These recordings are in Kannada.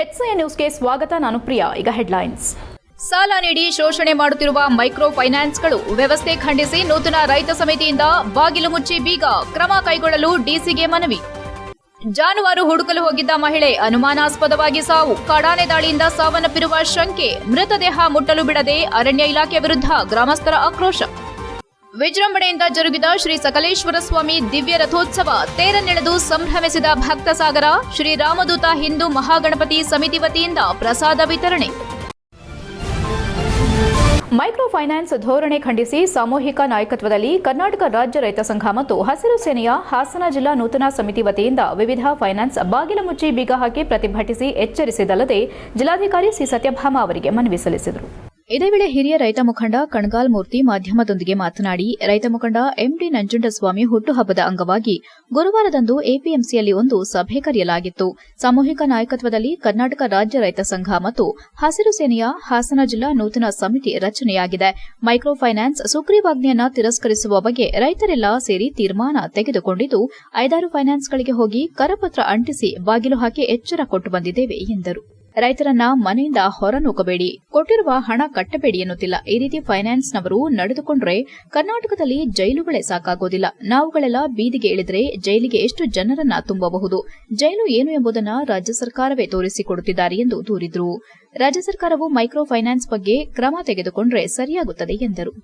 HCN ನ್ಯೂಸ್ಗೆ ಸ್ವಾಗತ. ನಾನು ಪ್ರಿಯಾ. ಈಗ ಹೆಡ್ಲೈನ್ಸ್. ಸಾಲ ನೀಡಿ ಶೋಷಣೆ ಮಾಡುತ್ತಿರುವ ಮೈಕ್ರೋ ಫೈನಾನ್ಸ್ಗಳು ವ್ಯವಸ್ಥೆ ಖಂಡಿಸಿ ನೂತನ ರೈತ ಸಮಿತಿಯಿಂದ ಬಾಗಿಲು ಮುಚ್ಚಿ ಬೀಗ, ಕ್ರಮ ಕೈಗೊಳ್ಳಲು ಡಿಸಿಗೆ ಮನವಿ. ಜಾನುವಾರು ಹುಡುಕಲು ಹೋಗಿದ್ದ ಮಹಿಳೆ ಅನುಮಾನಾಸ್ಪದವಾಗಿ ಸಾವು, ಕಾಡಾನೆ ದಾಳಿಯಿಂದ ಸಾವನ್ನಪ್ಪಿರುವ ಶಂಕೆ, ಮೃತದೇಹ ಮುಟ್ಟಲು ಬಿಡದೆ ಅರಣ್ಯ ಇಲಾಖೆ ವಿರುದ್ಧ ಗ್ರಾಮಸ್ಥರ ಆಕ್ರೋಶ. ವಿಜೃಂಭಣೆಯಿಂದ ಜರುಗಿದ ಶ್ರೀ ಸಕಲೇಶ್ವರ ಸ್ವಾಮಿ ದಿವ್ಯ ರಥೋತ್ಸವ, ತೇರನ್ನೆಳೆದು ಸಂಭ್ರಮಿಸಿದ ಭಕ್ತ ಸಾಗರ. ಶ್ರೀ ರಾಮದೂತ ಹಿಂದೂ ಮಹಾಗಣಪತಿ ಸಮಿತಿ ವತಿಯಿಂದ ಪ್ರಸಾದ ವಿತರಣೆ. ಮೈಕ್ರೋ ಫೈನಾನ್ಸ್ ಧೋರಣೆ ಖಂಡಿಸಿ ಸಾಮೂಹಿಕ ನಾಯಕತ್ವದಲ್ಲಿ ಕರ್ನಾಟಕ ರಾಜ್ಯ ರೈತ ಸಂಘ ಮತ್ತು ಹಸಿರು ಸೇನೆಯ ಹಾಸನ ಜಿಲ್ಲಾ ನೂತನ ಸಮಿತಿ ವತಿಯಿಂದ ವಿವಿಧ ಫೈನಾನ್ಸ್ ಬಾಗಿಲು ಮುಚ್ಚಿ ಬೀಗ ಹಾಕಿ ಪ್ರತಿಭಟಿಸಿ ಎಚ್ಚರಿಸಿದಲ್ಲದೆ ಜಿಲ್ಲಾಧಿಕಾರಿ ಸಿ ಸತ್ಯಭಾಮ ಅವರಿಗೆ ಮನವಿ ಸಲ್ಲಿಸಿದರು. ಇದೇ ವೇಳೆ ಹಿರಿಯ ರೈತ ಮುಖಂಡ ಕಣಗಾಲ್ ಮೂರ್ತಿ ಮಾಧ್ಯಮದೊಂದಿಗೆ ಮಾತನಾಡಿ, ರೈತ ಮುಖಂಡ ಎಂಡಿ ನಂಜುಂಡಸ್ವಾಮಿ ಹುಟ್ಟುಹಬ್ಬದ ಅಂಗವಾಗಿ ಗುರುವಾರದಂದು ಎಪಿಎಂಸಿಯಲ್ಲಿ ಒಂದು ಸಭೆ ಕರೆಯಲಾಗಿತ್ತು. ಸಾಮೂಹಿಕ ನಾಯಕತ್ವದಲ್ಲಿ ಕರ್ನಾಟಕ ರಾಜ್ಯ ರೈತ ಸಂಘ ಮತ್ತು ಹಸಿರು ಸೇನೆಯ ಹಾಸನ ಜಿಲ್ಲಾ ನೂತನ ಸಮಿತಿ ರಚನೆಯಾಗಿದೆ. ಮೈಕ್ರೋ ಫೈನಾನ್ಸ್ ಸುಗ್ರೀವಾಜ್ಞೆಯನ್ನ ತಿರಸ್ಕರಿಸುವ ಬಗ್ಗೆ ರೈತರೆಲ್ಲ ಸೇರಿ ತೀರ್ಮಾನ ತೆಗೆದುಕೊಂಡಿದ್ದು 5-6 ಫೈನಾನ್ಸ್ಗಳಿಗೆ ಹೋಗಿ ಕರಪತ್ರ ಅಂಟಿಸಿ ಬಾಗಿಲು ಹಾಕಿ ಎಚ್ಚರ ಕೊಟ್ಟು ಬಂದಿದ್ದೇವೆ ಎಂದರು. ರೈತರನ್ನ ಮನೆಯಿಂದ ಹೊರನೂಕಬೇಡಿ, ಕೊಟ್ಟಿರುವ ಹಣ ಕಟ್ಟಬೇಡಿ ಎನ್ನುತ್ತಿಲ್ಲ. ಈ ರೀತಿ ಫೈನಾನ್ಸ್ನವರು ನಡೆದುಕೊಂಡ್ರೆ ಕರ್ನಾಟಕದಲ್ಲಿ ಜೈಲುಗಳೇ ಸಾಕಾಗೋದಿಲ್ಲ. ನಾವುಗಳೆಲ್ಲ ಬೀದಿಗೆ ಇಳಿದರೆ ಜೈಲಿಗೆ ಎಷ್ಟು ಜನರನ್ನ ತುಂಬಬಹುದು? ಜೈಲು ಏನು ಎಂಬುದನ್ನು ರಾಜ್ಯ ಸರ್ಕಾರವೇ ತೋರಿಸಿಕೊಡುತ್ತಿದ್ದಾರೆ ಎಂದು ದೂರಿದರು. ರಾಜ್ಯ ಸರ್ಕಾರವು ಮೈಕ್ರೋ ಫೈನಾನ್ಸ್ ಬಗ್ಗೆ ಕ್ರಮ ತೆಗೆದುಕೊಂಡ್ರೆ ಸರಿಯಾಗುತ್ತದೆ ಎಂದರು.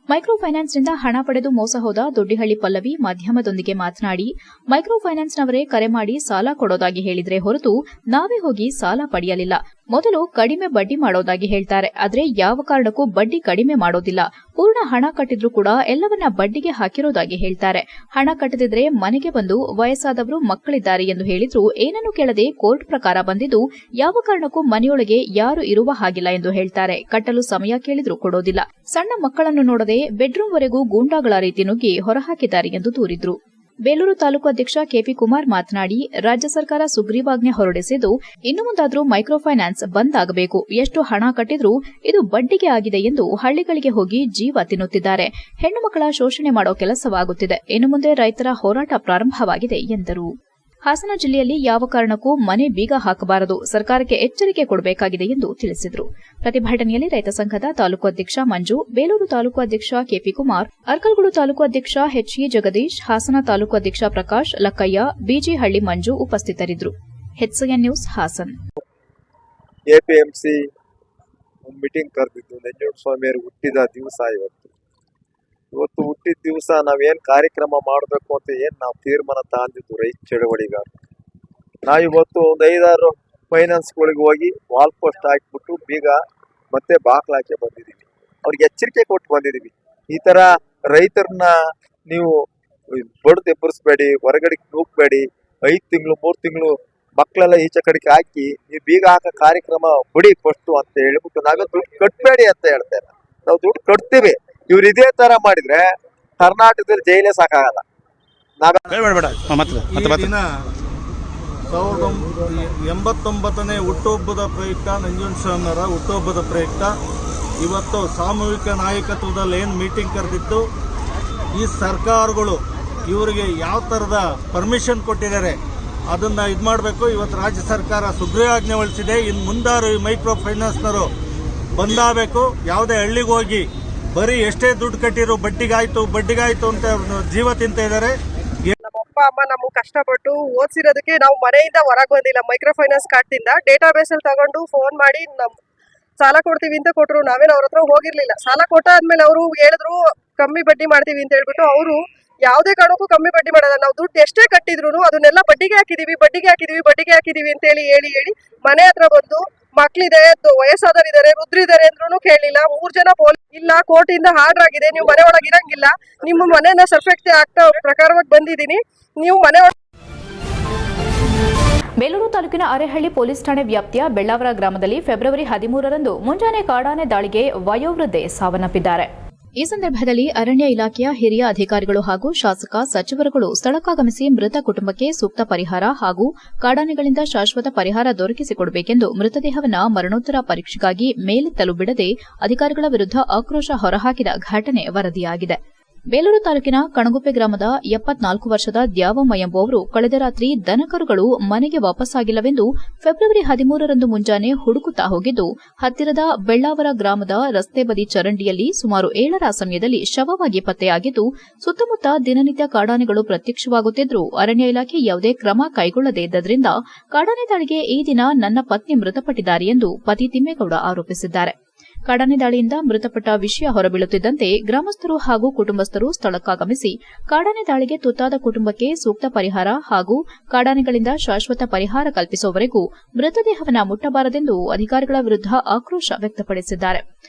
ಮೈಕ್ರೋ ಫೈನಾನ್ಸ್ನಿಂದ ಹಣ ಪಡೆದು ಮೋಸ ಹೋದ ದೊಡ್ಡಿಹಳ್ಳಿ ಪಲ್ಲವಿ ಮಾಧ್ಯಮದೊಂದಿಗೆ ಮಾತನಾಡಿ, ಮೈಕ್ರೋ ಫೈನಾನ್ಸ್ನವರೇ ಕರೆ ಮಾಡಿ ಸಾಲ ಕೊಡೋದಾಗಿ ಹೇಳಿದ್ರೆ ಹೊರತು ನಾವೇ ಹೋಗಿ ಸಾಲ ಪಡೆಯಲಿಲ್ಲ. ಮೊದಲು ಕಡಿಮೆ ಬಡ್ಡಿ ಮಾಡೋದಾಗಿ ಹೇಳ್ತಾರೆ, ಆದ್ರೆ ಯಾವ ಕಾರಣಕ್ಕೂ ಬಡ್ಡಿ ಕಡಿಮೆ ಮಾಡೋದಿಲ್ಲ. ಪೂರ್ಣ ಹಣ ಕಟ್ಟಿದ್ರೂ ಕೂಡ ಎಲ್ಲವನ್ನ ಬಡ್ಡಿಗೆ ಹಾಕಿರೋದಾಗಿ ಹೇಳ್ತಾರೆ. ಹಣ ಕಟ್ಟದಿದ್ರೆ ಮನೆಗೆ ಬಂದು ವಯಸ್ಸಾದವರು ಮಕ್ಕಳಿದ್ದಾರೆ ಎಂದು ಹೇಳಿದ್ರು ಏನನ್ನು ಕೇಳದೆ ಕೋರ್ಟ್ ಪ್ರಕಾರ ಬಂದಿದ್ದು ಯಾವ ಕಾರಣಕ್ಕೂ ಮನೆಯೊಳಗೆ ಯಾರು ಇರುವ ಹಾಗಿಲ್ಲ ಎಂದು ಹೇಳ್ತಾರೆ. ಕಟ್ಟಲು ಸಮಯ ಕೇಳಿದ್ರೂ ಕೊಡೋದಿಲ್ಲ. ಸಣ್ಣ ಮಕ್ಕಳನ್ನು ನೋಡದೆ ಬೆಡ್ರೂಮ್ವರೆಗೂ ಗೂಂಡಾಗಳ ರೀತಿ ನುಗ್ಗಿ ಹೊರಹಾಕಿದ್ದಾರೆ ಎಂದು ದೂರಿದ್ರು. ಬೇಲೂರು ತಾಲೂಕು ಅಧ್ಯಕ್ಷ ಕೆಪಿ ಕುಮಾರ್ ಮಾತನಾಡಿ, ರಾಜ್ಯ ಸರ್ಕಾರ ಸುಗ್ರೀವಾಜ್ಞೆ ಹೊರಡಿಸಿದ್ದು ಇನ್ನು ಮುಂದಾದರೂ ಮೈಕ್ರೋ ಫೈನಾನ್ಸ್ ಬಂದ್ ಆಗಬೇಕು. ಎಷ್ಟು ಹಣ ಕಟ್ಟಿದ್ರೂ ಇದು ಬಡ್ಡಿಗೆ ಆಗಿದೆ ಎಂದು ಹಳ್ಳಿಗಳಿಗೆ ಹೋಗಿ ಜೀವ ತಿನ್ನುತ್ತಿದ್ದಾರೆ. ಹೆಣ್ಣು ಮಕ್ಕಳ ಶೋಷಣೆ ಮಾಡೋ ಕೆಲಸವಾಗುತ್ತಿದೆ. ಇನ್ನು ಮುಂದೆ ರೈತರ ಹೋರಾಟ ಪ್ರಾರಂಭವಾಗಿದೆ ಎಂದರು. ಹಾಸನ ಜಿಲ್ಲೆಯಲ್ಲಿ ಯಾವ ಕಾರಣಕ್ಕೂ ಮನೆ ಬೀಗ ಹಾಕಬಾರದು, ಸರ್ಕಾರಕ್ಕೆ ಎಚ್ಚರಿಕೆ ಕೊಡಬೇಕಾಗಿದೆ ಎಂದು ತಿಳಿಸಿದರು. ಪ್ರತಿಭಟನೆಯಲ್ಲಿ ರೈತ ಸಂಘದ ತಾಲೂಕು ಅಧ್ಯಕ್ಷ ಮಂಜು, ಬೇಲೂರು ತಾಲೂಕು ಅಧ್ಯಕ್ಷ ಕೆಪಿ ಕುಮಾರ್, ಅರ್ಕಲ್ಗೂಡು ತಾಲೂಕು ಅಧ್ಯಕ್ಷ ಎಚ್ಇ ಜಗದೀಶ್, ಹಾಸನ ತಾಲೂಕು ಅಧ್ಯಕ್ಷ ಪ್ರಕಾಶ್, ಲಕ್ಕಯ್ಯ, ಬಿಜಿಹಳ್ಳಿ ಮಂಜು ಉಪಸ್ಥಿತರಿದ್ದರು. HCN news Hassan. APMC meeting ಕರೆದಿದ್ದು ನಂಜುಂಡಸ್ವಾಮಿಯವರು ಹುಟ್ಟಿದ ದಿವಸ ಇವತ್ತು ಹುಟ್ಟಿದ ದಿವಸ ನಾವೇನ್ ಕಾರ್ಯಕ್ರಮ ಮಾಡಬೇಕು ಅಂತ ನಾವು ತೀರ್ಮಾನ ತಗೊಂಡಿದ್ದು ರೈತ ಚಳವಳಿಗಾರ. ನಾವಿವತ್ತು ಒಂದು 5-6 ಫೈನಾನ್ಸ್ಗಳಿಗೆ ಹೋಗಿ ವಾಲ್ ಪೋಸ್ಟ್ ಹಾಕ್ಬಿಟ್ಟು ಬೀಗ ಮತ್ತೆ ಬಾಕ್ಲಾಕೆ ಬಂದಿದ್ದೀವಿ. ಅವ್ರಿಗೆ ಎಚ್ಚರಿಕೆ ಕೊಟ್ಟು ಬಂದಿದ್ದೀವಿ. ಈ ತರ ರೈತರನ್ನ ನೀವು ಬಡ್ದು ಎಬ್ಬರಿಸ್ಬೇಡಿ, ಹೊರಗಡೆ ನೂಕ್ಬೇಡಿ. 5 ತಿಂಗಳು 3 ತಿಂಗಳು ಮಕ್ಕಳೆಲ್ಲ ಈಚೆ ಕಡೆಗೆ ಹಾಕಿ ನೀವು ಬೀಗ ಹಾಕೋ ಕಾರ್ಯಕ್ರಮ ಬಿಡಿ ಫಸ್ಟ್ ಅಂತ ಹೇಳ್ಬಿಟ್ಟು ನಾವೇ ದುಡ್ಡು ಕಟ್ಬೇಡಿ ಅಂತ ಹೇಳ್ತಾರೆ. ನಾವು ದುಡ್ಡು ಕಟ್ತೀವಿ. ಇವ್ರು ಇದೇ ತರ ಮಾಡಿದ್ರೆ ಕರ್ನಾಟಕದಲ್ಲಿ ಜೈಲೇ ಸಾಕಾಗಲ್ಲ. 1989ನೇ ಹುಟ್ಟುಹಬ್ಬದ ಪ್ರಯುಕ್ತ ನಂಜುಂಡಸ್ವಾಮಿಯವರ ಹುಟ್ಟುಹಬ್ಬದ ಪ್ರಯುಕ್ತ ಇವತ್ತು ಸಾಮೂಹಿಕ ನಾಯಕತ್ವದಲ್ಲಿ ಏನು ಮೀಟಿಂಗ್ ಕರೆದಿತ್ತು, ಈ ಸರ್ಕಾರಗಳು ಇವರಿಗೆ ಯಾವ ಥರದ ಪರ್ಮಿಷನ್ ಕೊಟ್ಟಿದ್ದಾರೆ ಅದನ್ನು ಇದು ಮಾಡಬೇಕು. ಇವತ್ತು ರಾಜ್ಯ ಸರ್ಕಾರ ಸುಗ್ರೀವಾಜ್ಞೆ ಹೊರಡಿಸಿದೆ. ಇನ್ನು ಮುಂದಾರು ಈ ಮೈಕ್ರೋ ಫೈನಾನ್ಸ್ನವರು ಬಂದಾಗಬೇಕು. ಯಾವುದೇ ಹಳ್ಳಿಗೆ ಹೋಗಿ ಬರೀ ಎಷ್ಟೇ ದುಡ್ಡು ಕಟ್ಟಿರೋ ಬಡ್ಡಿಗಾಯ್ತು ಅಂತ ಜೀವ ತಿಂತ ಇದ್ದಾರೆ. ನಮ್ಮ ಅಪ್ಪ ಅಮ್ಮ ನಮ್ಗೆ ಕಷ್ಟಪಟ್ಟು ಓದಿಸಿರೋದಕ್ಕೆ ನಾವು ಮನೆಯಿಂದ ಹೊರಗೆ ಬಂದಿಲ್ಲ. ಮೈಕ್ರೋ ಫೈನಾನ್ಸ್ ಕಾರ್ಡ್ದಿಂದ ಡೇಟಾಬೇಸ್ ಅಲ್ಲಿ ತಗೊಂಡು ಫೋನ್ ಮಾಡಿ ಸಾಲ ಕೊಡ್ತೀವಿ ಅಂತ ಕೊಟ್ಟರು. ನಾವೇನು ಅವ್ರ ಹತ್ರ ಹೋಗಿರ್ಲಿಲ್ಲ. ಸಾಲ ಕೊಟ್ಟಾದ್ಮೇಲೆ ಅವರು ಹೇಳಿದ್ರು ಕಮ್ಮಿ ಬಡ್ಡಿ ಮಾಡ್ತೀವಿ ಅಂತ ಹೇಳ್ಬಿಟ್ಟು ಅವರು ಯಾವುದೇ ಕಾರಣಕ್ಕೂ ಕಮ್ಮಿ ಬಡ್ಡಿ ಮಾಡಲ್ಲ. ನಾವು ದುಡ್ಡು ಎಷ್ಟೇ ಕಟ್ಟಿದ್ರು ಅದನ್ನೆಲ್ಲ ಬಡ್ಡಿಗೆ ಹಾಕಿದೀವಿ ಅಂತ ಹೇಳಿ ಮನೆ ಹತ್ರ ಬಂದು ಮಕ್ಳಿದೆ, ವಯಸ್ಸಾದವರಿದ್ದಾರೆ, ವೃದ್ಧರಿದ್ದಾರೆ ಅಂದ್ರೂ ಕೇಳಲಿಲ್ಲ. 3 ಜನ ಪೊಲೀಸ್ ಇಲ್ಲ, ಕೋರ್ಟ್ ಇಂದ ಆರ್ಡರ್ ಆಗಿದೆ, ನೀವು ಮನೆ ಒಳಗೆ ಇರಂಗಿಲ್ಲ, ನಿಮ್ಮ ಮನೆಯನ್ನ ಸರ್ಫೆಕ್ಟ್ ಆಗ್ತಾ ಪ್ರಕಾರವಾಗಿ ಬಂದಿದ್ದೀನಿ, ನೀವು ಮನೆ. ಬೇಲೂರು ತಾಲೂಕಿನ ಅರೆಹಳ್ಳಿ ಪೊಲೀಸ್ ಠಾಣೆ ವ್ಯಾಪ್ತಿಯ ಬೆಳ್ಳಾವರ ಗ್ರಾಮದಲ್ಲಿ ಫೆಬ್ರವರಿ 13ರಂದು ಮುಂಜಾನೆ ಕಾಡಾನೆ ದಾಳಿಗೆ ವಯೋವೃದ್ಧೆ ಸಾವನ್ನಪ್ಪಿದ್ದಾರೆ. ಈ ಸಂದರ್ಭದಲ್ಲಿ ಅರಣ್ಯ ಇಲಾಖೆಯ ಹಿರಿಯ ಅಧಿಕಾರಿಗಳು ಹಾಗೂ ಶಾಸಕ ಸಚಿವರುಗಳು ಸ್ಥಳಕ್ಕಾಗಮಿಸಿ ಮೃತ ಕುಟುಂಬಕ್ಕೆ ಸೂಕ್ತ ಪರಿಹಾರ ಹಾಗೂ ಕಾಡಾನೆಗಳಿಂದ ಶಾಶ್ವತ ಪರಿಹಾರ ದೊರಕಿಸಿಕೊಡಬೇಕೆಂದು ಮೃತದೇಹವನ್ನು ಮರಣೋತ್ತರ ಪರೀಕ್ಷೆಗಾಗಿ ಮೇಲೆತ್ತಲು ಬಿಡದೆ ಅಧಿಕಾರಿಗಳ ವಿರುದ್ಧ ಆಕ್ರೋಶ ಹೊರಹಾಕಿದ ಘಟನೆ ವರದಿಯಾಗಿದೆ. ಬೇಲೂರು ತಾಲೂಕಿನ ಕಣಗುಪ್ಪೆ ಗ್ರಾಮದ 74 ವರ್ಷದ ದ್ಯಾವಮ್ಮ ಎಂಬುವವರು ಕಳೆದ ರಾತ್ರಿ ದನಕರುಗಳು ಮನೆಗೆ ವಾಪಸ್ಸಾಗಿಲ್ಲವೆಂದು ಫೆಬ್ರವರಿ 13ರಂದು ಮುಂಜಾನೆ ಹುಡುಕುತ್ತಾ ಹೋಗಿದ್ದು ಹತ್ತಿರದ ಬೆಳ್ಳಾವರ ಗ್ರಾಮದ ರಸ್ತೆ ಬದಿ ಚರಂಡಿಯಲ್ಲಿ ಸುಮಾರು 7ರ ಸಮಯದಲ್ಲಿ ಶವವಾಗಿ ಪತ್ತೆಯಾಗಿದ್ದು ಸುತ್ತಮುತ್ತ ದಿನನಿತ್ಯ ಕಾಡಾನೆಗಳು ಪ್ರತ್ಯಕ್ಷವಾಗುತ್ತಿದ್ದರೂ ಅರಣ್ಯ ಇಲಾಖೆ ಯಾವುದೇ ಕ್ರಮ ಕೈಗೊಳ್ಳದೇ ಇದ್ದರಿಂದ ಕಾಡಾನೆ ದಾಳಿಗೆ ಈ ದಿನ ನನ್ನ ಪತ್ನಿ ಮೃತಪಟ್ಟಿದ್ದಾರೆ ಎಂದು ಪತಿ ತಿಮ್ಮೇಗೌಡ ಆರೋಪಿಸಿದ್ದಾರೆ. ಕಾಡಾನೆ ದಾಳಿಯಿಂದ ಮೃತಪಟ್ಟ ವಿಷಯ ಹೊರಬೀಳುತ್ತಿದ್ದಂತೆ ಗ್ರಾಮಸ್ಥರು ಹಾಗೂ ಕುಟುಂಬಸ್ಥರು ಸ್ಥಳಕ್ಕಾಗಮಿಸಿ ಕಾಡಾನೆ ದಾಳಿಗೆ ತುತ್ತಾದ ಕುಟುಂಬಕ್ಕೆ ಸೂಕ್ತ ಪರಿಹಾರ ಹಾಗೂ ಕಾಡಾನೆಗಳಿಂದ ಶಾಶ್ವತ ಪರಿಹಾರ ಕಲ್ಪಿಸುವವರೆಗೂ ಮೃತದೇಹವನ್ನು ಮುಟ್ಟಬಾರದೆಂದು ಅಧಿಕಾರಿಗಳ ವಿರುದ್ಧ ಆಕ್ರೋಶ ವ್ಯಕ್ತಪಡಿಸಿದ್ದಾರೆ.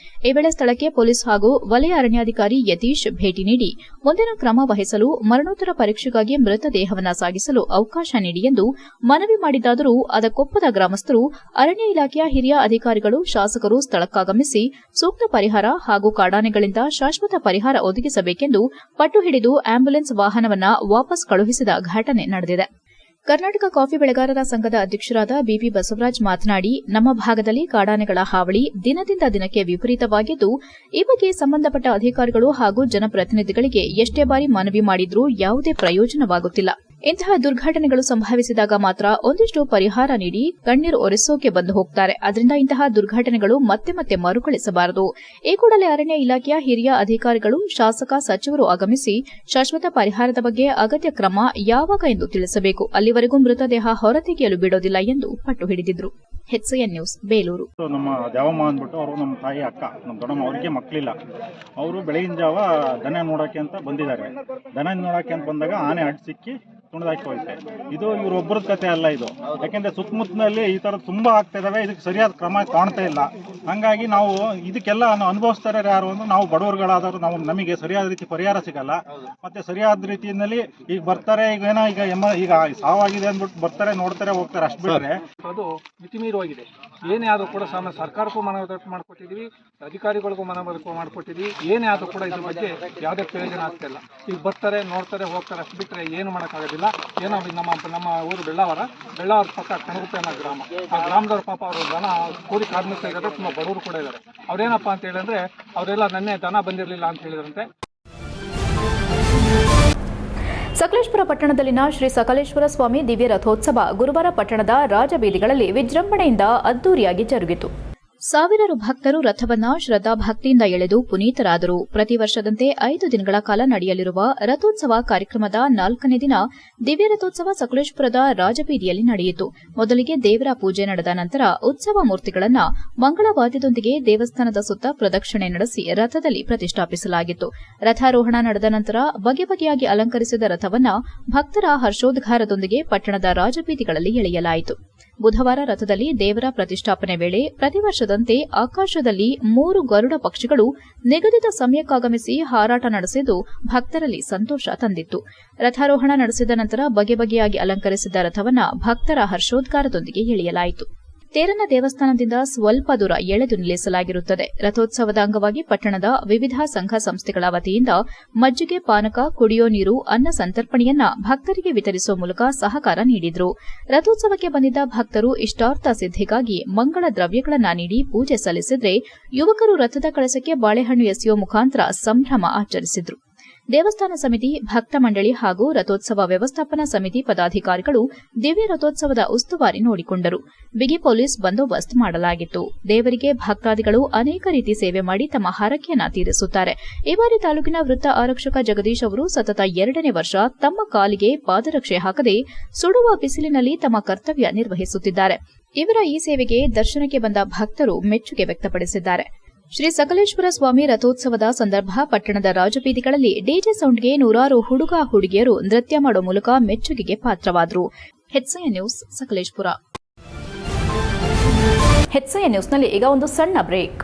ಈ ವೇಳೆ ಸ್ಥಳಕ್ಕೆ ಪೊಲೀಸ್ ಹಾಗೂ ವಲಯ ಅರಣ್ಯಾಧಿಕಾರಿ ಯತೀಶ್ ಭೇಟಿ ನೀಡಿ ಮುಂದಿನ ಕ್ರಮ ವಹಿಸಲು ಮರಣೋತ್ತರ ಪರೀಕ್ಷೆಗಾಗಿ ಮೃತದೇಹವನ್ನು ಸಾಗಿಸಲು ಅವಕಾಶ ನೀಡಿ ಎಂದು ಮನವಿ ಮಾಡಿದ್ದಾದರೂ ಅದಕ್ಕೊಪ್ಪದ ಗ್ರಾಮಸ್ಥರು ಅರಣ್ಯ ಇಲಾಖೆಯ ಹಿರಿಯ ಅಧಿಕಾರಿಗಳು ಶಾಸಕರು ಸ್ಥಳಕ್ಕಾಗಮಿಸಿ ಸೂಕ್ತ ಪರಿಹಾರ ಹಾಗೂ ಕಾಡಾನೆಗಳಿಂದ ಶಾಶ್ವತ ಪರಿಹಾರ ಒದಗಿಸಬೇಕೆಂದು ಪಟ್ಟು ಹಿಡಿದು ಆಂಬ್ಯುಲೆನ್ಸ್ ವಾಹನವನ್ನು ವಾಪಸ್ ಕಳುಹಿಸಿದ ಘಟನೆ ನಡೆದಿದೆ. ಕರ್ನಾಟಕ ಕಾಫಿ ಬೆಳೆಗಾರರ ಸಂಘದ ಅಧ್ಯಕ್ಷರಾದ ಬಿಪಿ ಬಸವರಾಜ್ ಮಾತನಾಡಿ, ನಮ್ಮ ಭಾಗದಲ್ಲಿ ಕಾಡಾನೆಗಳ ಹಾವಳಿ ದಿನದಿಂದ ದಿನಕ್ಕೆ ವಿಪರೀತವಾಗಿದ್ದು, ಈ ಬಗ್ಗೆ ಸಂಬಂಧಪಟ್ಟ ಅಧಿಕಾರಿಗಳು ಹಾಗೂ ಜನಪ್ರತಿನಿಧಿಗಳಿಗೆ ಎಷ್ಟೇ ಬಾರಿ ಮನವಿ ಮಾಡಿದ್ರೂ ಯಾವುದೇ ಪ್ರಯೋಜನವಾಗುತ್ತಿಲ್ಲ. ಇಂತಹ ದುರ್ಘಟನೆಗಳು ಸಂಭವಿಸಿದಾಗ ಮಾತ್ರ ಒಂದಿಷ್ಟು ಪರಿಹಾರ ನೀಡಿ ಕಣ್ಣೀರು ಒರೆಸೋಕೆ ಬಂದು ಹೋಗ್ತಾರೆ. ಅದರಿಂದ ಇಂತಹ ದುರ್ಘಟನೆಗಳು ಮತ್ತೆ ಮತ್ತೆ ಮರುಕಳಿಸಬಾರದು. ಈ ಕೂಡಲೇ ಅರಣ್ಯ ಇಲಾಖೆಯ ಹಿರಿಯ ಅಧಿಕಾರಿಗಳು, ಶಾಸಕ, ಸಚಿವರು ಆಗಮಿಸಿ ಶಾಶ್ವತ ಪರಿಹಾರದ ಬಗ್ಗೆ ಅಗತ್ಯ ಕ್ರಮ ಯಾವಾಗ ಎಂದು ತಿಳಿಸಬೇಕು. ಅಲ್ಲಿವರೆಗೂ ಮೃತದೇಹ ಹೊರತೆಗೆಯಲು ಬಿಡೋದಿಲ್ಲ ಎಂದು ಪಟ್ಟು ಹಿಡಿದಿದ್ರು. HCN news, Belur. ನಮ್ಮ ದ್ಯಾವಮ್ಮ ಅಂದ್ಬಿಟ್ಟು ಅವರು ನಮ್ಮ ತಾಯಿ ಅಕ್ಕ, ನಮ್ಮ ದೊಡ್ಡಮ್ಮ, ಅವರಿಗೆ ಮಕ್ಕಳಿಲ್ಲ. ಅವರು ಬೆಳಗಿನ ಜಾವ ದನ ನೋಡೋಕೆ ಅಂತ ಬಂದಿದ್ದಾರೆ. ದನ ನೋಡೋಕೆ ಅಂತ ಬಂದಾಗ ಆನೆ ಅಡ್ಡ ಸಿಕ್ಕಿ ತುಣಿದಾಕಿ ಹೋಯ್ತೆ. ಇದು ಇವರೊಬ್ಬರದ ಕತೆ ಅಲ್ಲ ಇದು. ಯಾಕೆಂದ್ರೆ ಸುತ್ತಮುತ್ತಲಿನಲ್ಲಿ ಈ ತರ ತುಂಬಾ ಆಗ್ತಾ ಇದಾವೆ. ಇದಕ್ಕೆ ಸರಿಯಾದ ಕ್ರಮ ಕಾಣ್ತಾ ಇಲ್ಲ. ಹಂಗಾಗಿ ನಾವು ಇದಕ್ಕೆಲ್ಲ ಅನುಭವಿಸ್ತಾರೆ ಯಾರು ಅಂದ್ರೆ ನಾವು ಬಡವರುಗಳಾದವರು. ನಮಗೆ ಸರಿಯಾದ ರೀತಿ ಪರಿಹಾರ ಸಿಗಲ್ಲ. ಮತ್ತೆ ಸರಿಯಾದ ರೀತಿಯಲ್ಲಿ ಈಗ ಬರ್ತಾರೆ, ಈಗ ಸಾವಾಗಿದೆ ಅಂದ್ಬಿಟ್ಟು ಬರ್ತಾರೆ, ನೋಡ್ತಾರೆ, ಹೋಗ್ತಾರೆ, ಅಷ್ಟು ಬಿಟ್ಟರೆ ಅದು ಮಿತಿಮೀರುವಾಗಿದೆ. ಏನೇ ಆದರೂ ಕೂಡ ಸರ್ಕಾರಕ್ಕೂ ಮನವರಿಕೆ ಮಾಡಿಕೊಟ್ಟಿದ್ದೀವಿ, ಅಧಿಕಾರಿಗಳಿಗೂ ಮನವರಿಕೆ ಮಾಡಿಕೊಟ್ಟಿದ್ದೀವಿ. ಏನೇ ಆದರೂ ಕೂಡ ಇದ್ರ ಬಗ್ಗೆ ಯಾವುದೇ ಪ್ರಯೋಜನ ಆಗ್ತಾ ಇಲ್ಲ. ಈಗ ಬರ್ತಾರೆ, ನೋಡ್ತಾರೆ, ಹೋಗ್ತಾರೆ, ಅಷ್ಟು ಬಿಟ್ಟರೆ ಏನು ಮಾಡೋಕ್ಕಾಗೋದಿಲ್ಲ. ಏನೋ ನಮ್ಮ ಊರು ಬೆಳ್ಳಾವರ ಪಕ್ಕ ಕಣಗುಪ್ಪೆ ಅನ್ನೋ ಗ್ರಾಮ. ಆ ಗ್ರಾಮದವ್ರ ಪಾಪ ಅವರು ದನ ಕೂಲಿ ಕಾರ್ಮಿಕರು ಇದ್ದಾರೆ, ತುಂಬ ಬಡವರು ಕೂಡ ಇದ್ದಾರೆ. ಅವ್ರೇನಪ್ಪ ಅಂತ ಹೇಳಿದ್ರೆ ಅವರೆಲ್ಲ ನನ್ನೆ ದನ ಬಂದಿರಲಿಲ್ಲ ಅಂತ ಹೇಳಿದ್ರಂತೆ. ಸಕಲೇಶಪುರ ಪಟ್ಟಣದಲ್ಲಿನ ಶ್ರೀ ಸಕಲೇಶ್ವರ ಸ್ವಾಮಿ ದಿವ್ಯ ರಥೋತ್ಸವ ಗುರುವಾರ ಪಟ್ಟಣದ ರಾಜಬೀದಿಗಳಲ್ಲಿ ವಿಜೃಂಭಣೆಯಿಂದ ಅದ್ದೂರಿಯಾಗಿ ಜರುಗಿತು. ಸಾವಿರಾರು ಭಕ್ತರು ರಥವನ್ನ ಶ್ರದ್ಧಾಭಕ್ತಿಯಿಂದ ಎಳೆದು ಪುನೀತರಾದರು. ಪ್ರತಿ ವರ್ಷದಂತೆ 5 ದಿನಗಳ ಕಾಲ ನಡೆಯಲಿರುವ ರಥೋತ್ಸವ ಕಾರ್ಯಕ್ರಮದ 4ನೇ ದಿನ ದಿವ್ಯ ರಥೋತ್ಸವ ಸಕಲೇಶಪುರದ ರಾಜಬೀದಿಯಲ್ಲಿ ನಡೆಯಿತು. ಮೊದಲಿಗೆ ದೇವರ ಪೂಜೆ ನಡೆದ ನಂತರ ಉತ್ಸವ ಮೂರ್ತಿಗಳನ್ನು ಮಂಗಳವಾದ್ಯದೊಂದಿಗೆ ದೇವಸ್ಥಾನದ ಸುತ್ತ ಪ್ರದಕ್ಷಿಣೆ ನಡೆಸಿ ರಥದಲ್ಲಿ ಪ್ರತಿಷ್ಠಾಪಿಸಲಾಗಿತ್ತು. ರಥಾರೋಹಣ ನಡೆದ ನಂತರ ಬಗೆ ಬಗೆಯಾಗಿ ಅಲಂಕರಿಸಿದ ರಥವನ್ನ ಭಕ್ತರ ಹರ್ಷೋದ್ಗಾರದೊಂದಿಗೆ ಪಟ್ಟಣದ ರಾಜಬೀದಿಗಳಲ್ಲಿ ಎಳೆಯಲಾಯಿತು. ಬುಧವಾರ ರಥದಲ್ಲಿ ದೇವರ ಪ್ರತಿಷ್ಠಾಪನೆ ವೇಳೆ ಪ್ರತಿ ವರ್ಷದಂತೆ ಆಕಾಶದಲ್ಲಿ 3 ಗರುಡ ಪಕ್ಷಿಗಳು ನಿಗದಿತ ಸಮಯಕ್ಕಾಗಮಿಸಿ ಹಾರಾಟ ನಡೆಸಿದ್ದು ಭಕ್ತರಲ್ಲಿ ಸಂತೋಷ ತಂದಿತ್ತು. ರಥಾರೋಹಣ ನಡೆಸಿದ ನಂತರ ಬಗೆ ಬಗೆಯಾಗಿ ಅಲಂಕರಿಸಿದ ರಥವನ್ನ ಭಕ್ತರ ಹರ್ಷೋದ್ಗಾರದೊಂದಿಗೆ ಎಳೆಯಲಾಯಿತು. ತೇರನ್ನ ದೇವಸ್ಥಾನದಿಂದ ಸ್ವಲ್ಪ ದೂರ ಎಳೆದು ನಿಲ್ಲಿಸಲಾಗಿರುತ್ತದೆ. ರಥೋತ್ಸವದ ಅಂಗವಾಗಿ ಪಟ್ಟಣದ ವಿವಿಧ ಸಂಘ ಸಂಸ್ಥೆಗಳ ವತಿಯಿಂದ ಮಜ್ಜಿಗೆ, ಪಾನಕ, ಕುಡಿಯೋ ನೀರು, ಅನ್ನ ಸಂತರ್ಪಣೆಯನ್ನ ಭಕ್ತರಿಗೆ ವಿತರಿಸುವ ಮೂಲಕ ಸಹಕಾರ ನೀಡಿದ್ರು. ರಥೋತ್ಸವಕ್ಕೆ ಬಂದಿದ್ದ ಭಕ್ತರು ಇಷ್ಟಾರ್ಥ ಸಿದ್ಧಿಗಾಗಿ ಮಂಗಳ ದ್ರವ್ಯಗಳನ್ನ ನೀಡಿ ಪೂಜೆ ಸಲ್ಲಿಸಿದ್ರೆ, ಯುವಕರು ರಥದ ಕಳಸಕ್ಕೆ ಬಾಳೆಹಣ್ಣು ಎಸೆಯುವ ಮುಖಾಂತರ ಸಂಭ್ರಮ ಆಚರಿಸಿದ್ರು. ದೇವಸ್ಥಾನ ಸಮಿತಿ, ಭಕ್ತ ಮಂಡಳಿ ಹಾಗೂ ರಥೋತ್ಸವ ವ್ಯವಸ್ಥಾಪನಾ ಸಮಿತಿ ಪದಾಧಿಕಾರಿಗಳು ದಿವ್ಯ ರಥೋತ್ಸವದ ಉಸ್ತುವಾರಿ ನೋಡಿಕೊಂಡರು. ಬಿಗಿ ಪೊಲೀಸ್ ಬಂದೋಬಸ್ತ್ ಮಾಡಲಾಗಿತ್ತು. ದೇವರಿಗೆ ಭಕ್ತಾದಿಗಳು ಅನೇಕ ರೀತಿ ಸೇವೆ ಮಾಡಿ ತಮ್ಮ ಹರಕೆಯನ್ನ ತೀರಿಸುತ್ತಾರೆ. ಈ ಬಾರಿ ತಾಲೂಕಿನ ವೃತ್ತ ಆರಕ್ಷಕ ಜಗದೀಶ್ ಅವರು ಸತತ 2ನೇ ವರ್ಷ ತಮ್ಮ ಕಾಲಿಗೆ ಪಾದರಕ್ಷೆ ಹಾಕದೆ ಸುಡುವ ಬಿಸಿಲಿನಲ್ಲಿ ತಮ್ಮ ಕರ್ತವ್ಯ ನಿರ್ವಹಿಸುತ್ತಿದ್ದಾರೆ. ಇವರ ಈ ಸೇವೆಗೆ ದರ್ಶನಕ್ಕೆ ಬಂದ ಭಕ್ತರು ಮೆಚ್ಚುಗೆ ವ್ಯಕ್ತಪಡಿಸಿದ್ದಾರೆ. ಶ್ರೀ ಸಕಲೇಶ್ವರ ಸ್ವಾಮಿ ರಥೋತ್ಸವದ ಸಂದರ್ಭ ಪಟ್ಟಣದ ರಾಜಬೀದಿಗಳಲ್ಲಿ ಡಿಜೆ ಸೌಂಡ್ಗೆ ನೂರಾರು ಹುಡುಗ ಹುಡುಗಿಯರು ನೃತ್ಯ ಮಾಡುವ ಮೂಲಕ ಮೆಚ್ಚುಗೆಗೆ ಪಾತ್ರವಾದರು. HCN news, Sakleshpur. HCN ನ್ಯೂಸ್ನಲ್ಲಿ ಈಗ ಒಂದು ಸಣ್ಣ ಬ್ರೇಕ್.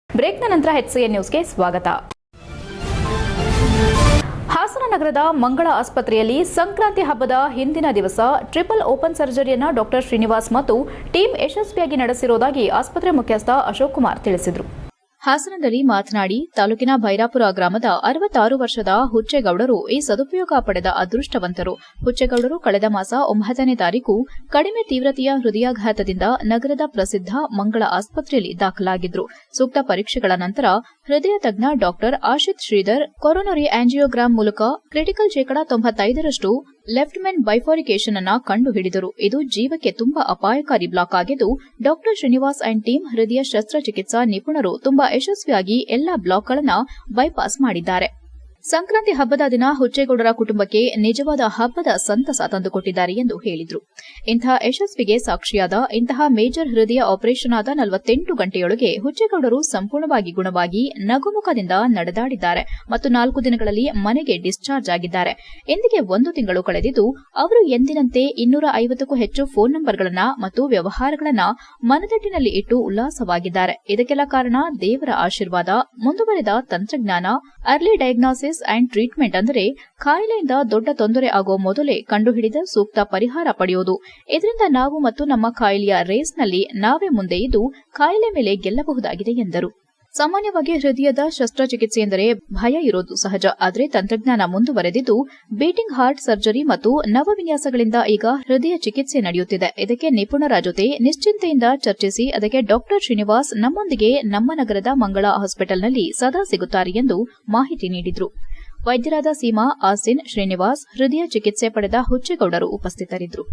ಬ್ರೇಕ್ನ ನಂತರ HCN ನ್ಯೂಸ್ಗೆ ಸ್ವಾಗತ. ಹಾಸನ ನಗರದ ಮಂಗಳ ಆಸ್ಪತ್ರೆಯಲ್ಲಿ ಸಂಕ್ರಾಂತಿ ಹಬ್ಬದ ಹಿಂದಿನ ದಿವಸ ಟ್ರಿಪಲ್ ಓಪನ್ ಸರ್ಜರಿಯನ್ನು ಡಾಕ್ಟರ್ ಶ್ರೀನಿವಾಸ್ ಮತ್ತು ಟೀಮ್ ಯಶಸ್ವಿಯಾಗಿ ನಡೆಸಿರುವುದಾಗಿ ಆಸ್ಪತ್ರೆ ಮುಖ್ಯಸ್ಥ ಅಶೋಕ್ ಕುಮಾರ್ ತಿಳಿಸಿದರು. ಹಾಸನದಲ್ಲಿ ಮಾತನಾಡಿ ತಾಲೂಕಿನ ಭೈರಾಪುರ ಗ್ರಾಮದ 66 ವರ್ಷದ ಹುಚ್ಚೇಗೌಡರು ಈ ಸದುಪಯೋಗ ಪಡೆದ ಅದೃಷ್ಟವಂತರು. ಹುಚ್ಚೇಗೌಡರು ಕಳೆದ ಮಾಸ 9ನೇ ತಾರೀಕು ಕಡಿಮೆ ತೀವ್ರತೆಯ ಹೃದಯಾಘಾತದಿಂದ ನಗರದ ಪ್ರಸಿದ್ಧ ಮಂಗಳ ಆಸ್ಪತ್ರೆಯಲ್ಲಿ ದಾಖಲಾಗಿದ್ರು. ಸೂಕ್ತ ಪರೀಕ್ಷೆಗಳ ನಂತರ ಹೃದಯ ತಜ್ಞ doctor Ashith Shridhar coronary angiogram ಮೂಲಕ ಕ್ರಿಟಿಕಲ್ ಶೇಕಡ 95ರಷ್ಟು ಲೆಫ್ಟ್ ಮೆನ್ ಬೈಫಾರಿಕೇಷನ್ ಅನ್ನ ಕಂಡುಹಿಡಿದರು. ಇದು ಜೀವಕ್ಕೆ ತುಂಬಾ ಅಪಾಯಕಾರಿ ಬ್ಲಾಕ್ ಆಗಿದ್ದು, ಡಾಕ್ಟರ್ ಶ್ರೀನಿವಾಸ್ ಅಂಡ್ ಟೀಮ್ ಹೃದಯ ಶಸ್ತ್ರಚಿಕಿತ್ಸಾ ನಿಪುಣರು ತುಂಬಾ ಯಶಸ್ವಿಯಾಗಿ ಎಲ್ಲಾ ಬ್ಲಾಕ್ಗಳನ್ನು ಬೈಪಾಸ್ ಮಾಡಿದ್ದಾರೆ. ಸಂಕ್ರಾಂತಿ ಹಬ್ಬದ ದಿನ ಹುಚ್ಚೇಗೌಡರ ಕುಟುಂಬಕ್ಕೆ ನಿಜವಾದ ಹಬ್ಬದ ಸಂತಸ ತಂದುಕೊಟ್ಟಿದ್ದಾರೆ ಎಂದು ಹೇಳಿದರು. ಇಂತಹ ಯಶಸ್ವಿಗೆ ಸಾಕ್ಷಿಯಾದ ಇಂತಹ ಮೇಜರ್ ಹೃದಯ ಆಪರೇಷನ್ ಆದ 48 ಗಂಟೆಯೊಳಗೆ ಹುಚ್ಚೇಗೌಡರು ಸಂಪೂರ್ಣವಾಗಿ ಗುಣವಾಗಿ ನಗುಮುಖದಿಂದ ನಡೆದಾಡಿದ್ದಾರೆ ಮತ್ತು 4 ದಿನಗಳಲ್ಲಿ ಮನೆಗೆ ಡಿಸ್ಚಾರ್ಜ್ ಆಗಿದ್ದಾರೆ. ಇಂದಿಗೆ 1 ತಿಂಗಳು ಕಳೆದಿದ್ದು, ಅವರು ಎಂದಿನಂತೆ 250ಕ್ಕೂ ಹೆಚ್ಚು ಫೋನ್ ನಂಬರ್ಗಳನ್ನು ಮತ್ತು ವ್ಯವಹಾರಗಳನ್ನು ಮನದಟ್ಟಿನಲ್ಲಿ ಇಟ್ಟು ಉಲ್ಲಾಸವಾಗಿದ್ದಾರೆ. ಇದಕ್ಕೆಲ್ಲ ಕಾರಣ ದೇವರ ಆಶೀರ್ವಾದ, ಮುಂದುವರೆದ ತಂತ್ರಜ್ಞಾನ, ಅರ್ಲಿ ಡಯಾಗ್ನಾಸಿಸ್ ಅಂಡ್ ಟ್ರೀಟ್ಮೆಂಟ್, ಅಂದರೆ ಕಾಯಿಲೆಯಿಂದ ದೊಡ್ಡ ತೊಂದರೆ ಆಗುವ ಮೊದಲೇ ಕಂಡುಹಿಡಿದ ಸೂಕ್ತ ಪರಿಹಾರ ಪಡೆಯುವುದು. ಇದರಿಂದ ನಾವು ಮತ್ತು ನಮ್ಮ ಕಾಯಿಲೆಯ ರೇಸ್ನಲ್ಲಿ ನಾವೇ ಮುಂದೆ ಇದ್ದು ಕಾಯಿಲೆ ಮೇಲೆ ಗೆಲ್ಲಬಹುದಾಗಿದೆ ಎಂದರು. ಸಾಮಾನ್ಯವಾಗಿ ಹೃದಯದ ಶಸ್ತ್ರಚಿಕಿತ್ಸೆ ಎಂದರೆ ಭಯ ಇರೋದು ಸಹಜ. ಆದರೆ ತಂತ್ರಜ್ಞಾನ ಮುಂದುವರೆದಿದ್ದು ಬೀಟಿಂಗ್ ಹಾರ್ಟ್ ಸರ್ಜರಿ ಮತ್ತು ನವವಿನ್ಯಾಸಗಳಿಂದ ಈಗ ಹೃದಯ ಚಿಕಿತ್ಸೆ ನಡೆಯುತ್ತಿದೆ. ಇದಕ್ಕೆ ನಿಪುಣರ ಜೊತೆ ನಿಶ್ಚಿಂತೆಯಿಂದ ಚರ್ಚಿಸಿ ಅದಕ್ಕೆ ಡಾಕ್ಟರ್ ಶ್ರೀನಿವಾಸ್ ನಮ್ಮೊಂದಿಗೆ ನಮ್ಮ ನಗರದ ಮಂಗಳ ಹಾಸ್ಪಿಟಲ್ನಲ್ಲಿ ಸದಾ ಸಿಗುತ್ತಾರೆ ಎಂದು ಮಾಹಿತಿ ನೀಡಿದರು. ವೈದ್ಯರಾದ ಸೀಮಾ, ಆಸಿನ್, ಶ್ರೀನಿವಾಸ್, ಹೃದಯ ಚಿಕಿತ್ಸೆ ಪಡೆದ ಹುಚ್ಚೇಗೌಡರು ಉಪಸ್ಥಿತರಿದ್ದರು.